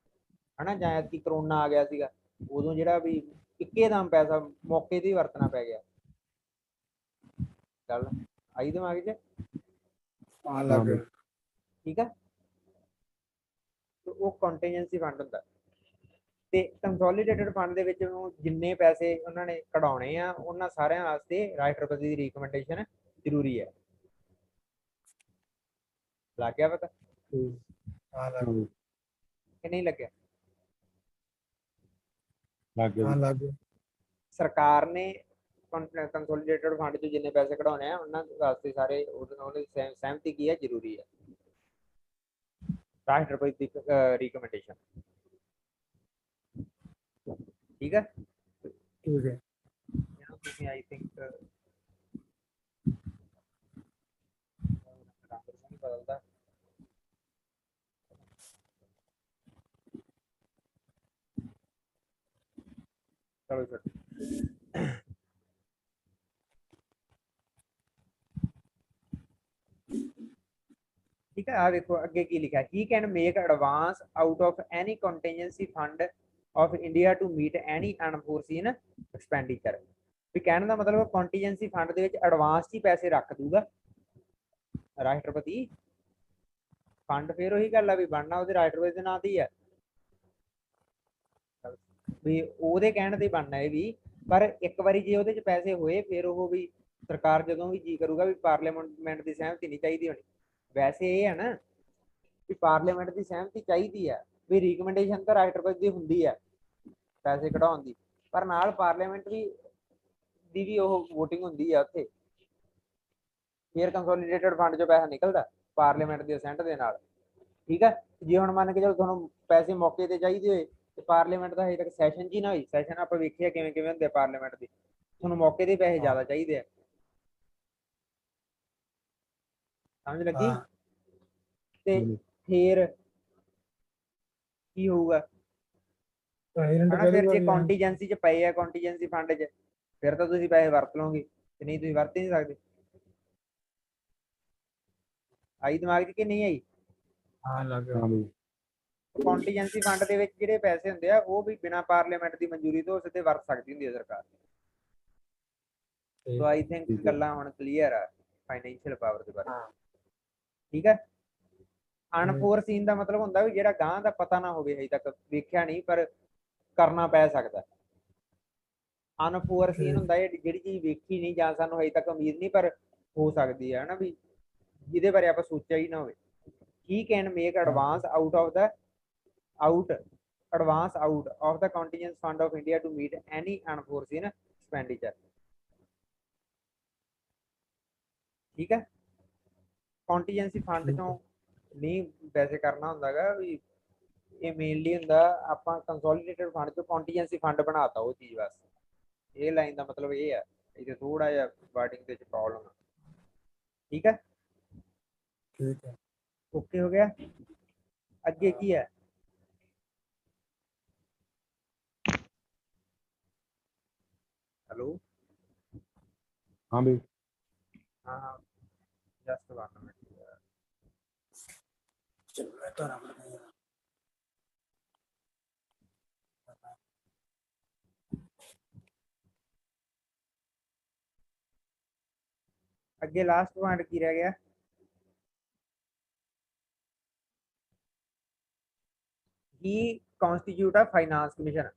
ਹਨਾ, ਜਾਂ ਐਤਕੀ ਕਰੋਨਾ ਆ ਗਿਆ ਸੀਗਾ, ਉਦੋਂ ਜਿਹੜਾ ਵੀ ਇੱਕੇ ਦਮ ਪੈਸਾ ਮੌਕੇ ਤੇ ਹੀ ਵਰਤਣਾ ਪੈ ਗਿਆ। ਗੱਲ ਆਈ ਦਿਮਾਗ 'ਚ? ਠੀਕ ਆ, ਉਹ ਕੰਟੀਨਜੈਂਸੀ ਫੰਡ ਹੁੰਦਾ। ਤੇ ਕੰਸੋਲੀਡੇਟਡ ਫੰਡ ਦੇ ਵਿੱਚ ਜਿੰਨੇ ਪੈਸੇ ਉਹਨਾਂ ਨੇ ਕਢਾਉਣੇ ਆ, ਉਹਨਾਂ ਸਾਰਿਆਂ ਵਾਸਤੇ ਰਾਸ਼ਟਰਪਤੀ ਦੀ ਰਿਕਮੈਂਡੇਸ਼ਨ ਜ਼ਰੂਰੀ ਹੈ। ਲੱਗ ਗਿਆ ਪਤਾ ਕਿ ਨਹੀਂ ਲੱਗਿਆ? ਲੱਗ ਗਿਆ। ਸਰਕਾਰ ਨੇ ਕੰਸੋਲੀਡੇਟਡ ਫੰਡ 'ਚ ਜਿੰਨੇ ਪੈਸੇ ਕਢਾਉਣੇ ਆ, ਉਹਨਾਂ ਵਾਸਤੇ ਸਾਰੇ ਉਹਦੀ ਸਹਿਮਤੀ ਕੀ ਹੈ, ਜ਼ਰੂਰੀ ਹੈ, ਰਾਸ਼ਟਰਪਤੀ ਦੀ ਰਿਕਮੈਂਡੇਸ਼ਨ। ਠੀਕ ਹੈ, ਠੀਕ ਹੈ। ਤੁਸੀਂ ਆਈ ਥਿੰਕ ਬਦਲਦਾ ਚਲੋ ਸਰ। ਠੀਕ ਹੈ, ਆ ਦੇਖੋ ਅੱਗੇ ਕੀ ਲਿਖਿਆ, he can make advance out of any contingency fund of India to meet any unforeseen expenditure. ਵੀ ਕਹਿਣ ਦਾ ਮਤਲਬ ਕੰਟੀਜੈਂਸੀ ਫੰਡ ਦੇ ਵਿੱਚ ਐਡਵਾਂਸ 'ਚ ਹੀ ਪੈਸੇ ਰੱਖ ਦੂਗਾ ਰਾਸ਼ਟਰਪਤੀ। ਫੰਡ ਫਿਰ ਉਹੀ ਗੱਲ ਆ ਵੀ ਬਣਨਾ ਉਹਦੇ ਰਾਸ਼ਟਰਪਤੀ ਦੇ ਨਾਂ ਤੇ ਹੀ ਆ, ਵੀ ਉਹਦੇ ਕਹਿਣ ਤੇ ਬਣਨਾ ਇਹ ਵੀ। ਪਰ ਇੱਕ ਵਾਰੀ ਜੇ ਉਹਦੇ 'ਚ ਪੈਸੇ ਹੋਏ, ਫਿਰ ਉਹ ਵੀ ਸਰਕਾਰ ਜਦੋਂ ਵੀ ਜੀ ਕਰੂਗਾ, ਵੀ ਪਾਰਲੀਮੈਂਟ ਦੀ ਸਹਿਮਤੀ ਨਹੀਂ ਚਾਹੀਦੀ ਹੋਣੀ। ਵੈਸੇ ਇਹ ਹੈ ਨਾ ਵੀ ਪਾਰਲੀਮੈਂਟ ਦੀ ਸਹਿਮਤੀ ਚਾਹੀਦੀ ਆ, ਵੀ ਰਿਕਮੈਂਡੇਸ਼ਨ ਤਾਂ ਰਾਸ਼ਟਰਪਤੀ ਦੀ ਹੁੰਦੀ ਹੈ ਪੈਸੇ ਕਢਾਉਣ ਦੀ, ਪਰ ਨਾਲ ਪਾਰਲੀਮੈਂਟ ਦੀ ਵੀ ਉਹ ਵੋਟਿੰਗ ਹੁੰਦੀ ਆ ਉੱਥੇ, ਫਿਰ ਕੰਸੋਲੀਡੇਟਡ ਫੰਡ 'ਚੋਂ ਪੈਸਾ ਨਿਕਲਦਾ ਪਾਰਲੀਮੈਂਟ ਦੇ ਅਸੈਂਟ ਦੇ ਨਾਲ। ਠੀਕ ਹੈ, ਜੇ ਹੁਣ ਮੰਨ ਕੇ ਚਲੋ ਤੁਹਾਨੂੰ ਪੈਸੇ ਮੌਕੇ ਤੇ ਚਾਹੀਦੇ ਹੋਏ ਤੇ ਪਾਰਲੀਮੈਂਟ ਦਾ ਹਜੇ ਤੱਕ ਸੈਸ਼ਨ ਜੀ ਨਾ ਹੋਈ, ਸੈਸ਼ਨ ਆਪਾਂ ਵੇਖਿਆ ਕਿਵੇਂ ਕਿਵੇਂ ਹੁੰਦੇ ਪਾਰਲੀਮੈਂਟ ਦੇ, ਤੁਹਾਨੂੰ ਮੌਕੇ ਤੇ ਪੈਸੇ ਜ਼ਿਆਦਾ ਚਾਹੀਦੇ ਆ, ਸਮਝ ਲੱਗੀ? ਤੇ ਫਿਰ ਕੀ ਹੋਊਗਾ? ਫਿਰ ਜੇ ਕੰਟੀਜੈਂਸੀ 'ਚ ਪਏ ਆ, ਕੰਟੀਜੈਂਸੀ ਫੰਡ 'ਚ, ਫਿਰ ਤਾਂ ਤੁਸੀਂ ਪੈਸੇ ਵਰਤ ਲਓਗੇ, ਤੇ ਨਹੀਂ ਤੁਸੀਂ ਵਰਤ ਹੀ ਨਹੀਂ ਸਕਦੇ। ਆਈ ਦਿਮਾਗ 'ਚ ਕਿ ਨਹੀਂ ਆਈ? ਹਾਂ ਲੱਗ ਗਿਆ। ਕੰਟੀਜੈਂਸੀ ਫੰਡ ਦੇ ਵਿੱਚ ਜਿਹੜੇ ਪੈਸੇ ਹੁੰਦੇ ਆ, ਉਹ ਵੀ ਬਿਨਾਂ ਪਾਰਲੀਮੈਂਟ ਦੀ ਮਨਜ਼ੂਰੀ ਤੋਂ ਸਿੱਧੇ ਵਰਤ ਸਕਦੀ ਹੁੰਦੀ ਹੈ ਸਰਕਾਰ। ਸੋ ਆਈ ਥਿੰਕ ਗੱਲਾਂ ਹੁਣ ਕਲੀਅਰ ਆ ਫਾਈਨੈਂਸ਼ੀਅਲ ਪਾਵਰ ਦੇ ਬਾਰੇ। ਠੀਕ ਹੈ, ਅਨਫੋਰਸੀਨ ਦਾ ਮਤਲਬ ਹੁੰਦਾ ਵੀ ਜਿਹੜਾ ਗਾਂ ਦਾ ਪਤਾ ਨਾ ਹੋਵੇ, ਹਜੇ ਤੱਕ ਵੇਖਿਆ ਨਹੀਂ ਪਰ ਕਰਨਾ ਪੈ ਸਕਦਾ। ਅਨਫੋਰਸੀਨ ਹੁੰਦਾ ਜਿਹੜੀ ਚੀਜ਼ ਵੇਖੀ ਨਹੀਂ ਜਾਂ ਸਾਨੂੰ ਹਜੇ ਤੱਕ ਉਮੀਦ ਨਹੀਂ ਪਰ ਹੋ ਸਕਦੀ ਹੈ ਨਾ, ਵੀ ਜਿਹਦੇ ਬਾਰੇ ਆਪਾਂ ਸੋਚਿਆ ਹੀ ਨਾ ਹੋਵੇ। ਹੀ can make advance out of the advance out of the contingent fund of India to meet any unforeseen expenditure। ਠੀਕ ਹੈ, ਕੰਟੀਜੈਂਸੀ ਫੰਡ ਚੋਂ ਨਹੀਂ ਪੈਸੇ ਕਰਨਾ ਹੁੰਦਾਗਾ, ਵੀ ਇਹ ਮੇਨਲੀ ਹੁੰਦਾ ਆਪਾਂ ਕੰਸੋਲੀਡੇਟਡ ਫੰਡ ਚੋਂ ਕੰਟੀਜੈਂਸੀ ਫੰਡ ਬਣਾਤਾ ਉਹ ਚੀਜ਼ ਵਾਸਤੇ। ਇਹ ਲਾਈਨ ਦਾ ਮਤਲਬ ਇਹ ਹੈ, ਇਹਦੇ ਥੋੜਾ ਜਿਹਾ ਵਰਡਿੰਗ ਦੇ ਵਿੱਚ ਪ੍ਰੋਬਲਮ ਆ। ਠੀਕ ਹੈ, ਠੀਕ ਹੈ, ਓਕੇ ਹੋ ਗਿਆ। ਅੱਗੇ ਕੀ ਹੈ? ਹੈਲੋ, ਹਾਂ ਬਈ, ਹਾਂ ਜਸਟ 1 ਮਿੰਟ ਚਲੋ ਮੈਂ ਤਾਂ ਰੱਖ ਲਿਆ ਅੱਗੇ ਲਾਸਟ ਪੁਆਇੰਟ ਕੀ ਰਹਿ ਗਿਆ he constitute a finance commission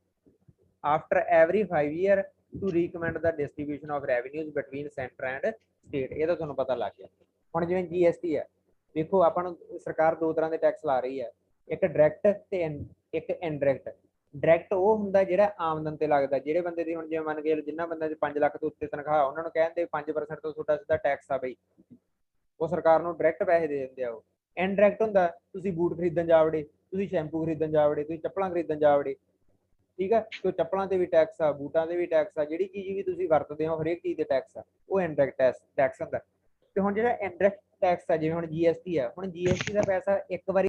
after every 5 year to recommend the distribution of revenues between center and state ਇਹ ਤਾਂ ਤੁਹਾਨੂੰ ਪਤਾ ਲੱਗ ਗਿਆ ਹੁਣ ਜਿਵੇਂ GST ਹੈ ਦੇਖੋ ਆਪਾਂ ਨੂੰ ਸਰਕਾਰ ਦੋ ਤਰ੍ਹਾਂ ਦੇ ਟੈਕਸ ਲਾ ਰਹੀ ਹੈ ਇੱਕ ਡਾਇਰੈਕਟ ਤੇ ਇੱਕ ਇਨਡਾਇਰੈਕਟ ਡਾਇਰੈਕਟ ਉਹ ਹੁੰਦਾ ਜਿਹੜਾ ਆਮਦਨ ਤੇ ਲੱਗਦਾ ਜਿਹੜੇ ਬੰਦੇ ਦੀ ਹੁਣ ਜਿਵੇਂ ਮੰਨ ਕੇ ਜਿੰਨਾ ਬੰਦੇ ਦੀ 5 ਲੱਖ ਤੋਂ ਉੱਤੇ ਤਨਖਾਹ ਉਹਨਾਂ ਨੂੰ ਕਹਿੰਦੇ 5% ਤੋਂ ਤੁਹਾਡਾ ਸਿੱਧਾ ਟੈਕਸ ਆ ਬਈ ਉਹ ਸਰਕਾਰ ਨੂੰ ਡਾਇਰੈਕਟ ਪੈਸੇ ਦੇ ਦਿੰਦੇ ਆ ਉਹ ਇਨਡਾਇਰੈਕਟ ਹੁੰਦਾ ਤੁਸੀਂ ਬੂਟ ਖਰੀਦਣ ਜਾਵੜੇ ਤੁਸੀਂ ਸ਼ੈਂਪੂ ਖਰੀਦਣ ਜਾਵੜੇ ਤੁਸੀਂ ਚੱਪਲਾਂ ਖਰੀਦਣ ਜਾਵੜੇ ਠੀਕ ਹੈ ਤੇ ਚੱਪਲਾਂ ਤੇ ਵੀ ਟੈਕਸ ਆ ਬੂਟਾਂ ਤੇ ਵੀ ਟੈਕਸ ਆ ਜਿਹੜੀ ਚੀਜ਼ ਵੀ ਤੁਸੀਂ ਵਰਤਦੇ ਹੋ ਹਰੇਕ ਚੀਜ਼ ਤੇ ਟੈਕਸ ਆ ਉਹ ਇਨਡਾਇਰੈਕਟ ਟੈਕਸ ਹੁੰਦਾ ਤੇ ਹੁਣ ਜਿਹੜਾ ਇਨਡਾਇਰੈਕਟ ਟੈਕਸ ਆ ਜਿਵੇਂ ਹੁਣ GST ਆ ਹੁਣ GST ਦਾ ਪੈਸਾ ਇੱਕ ਵਾਰੀ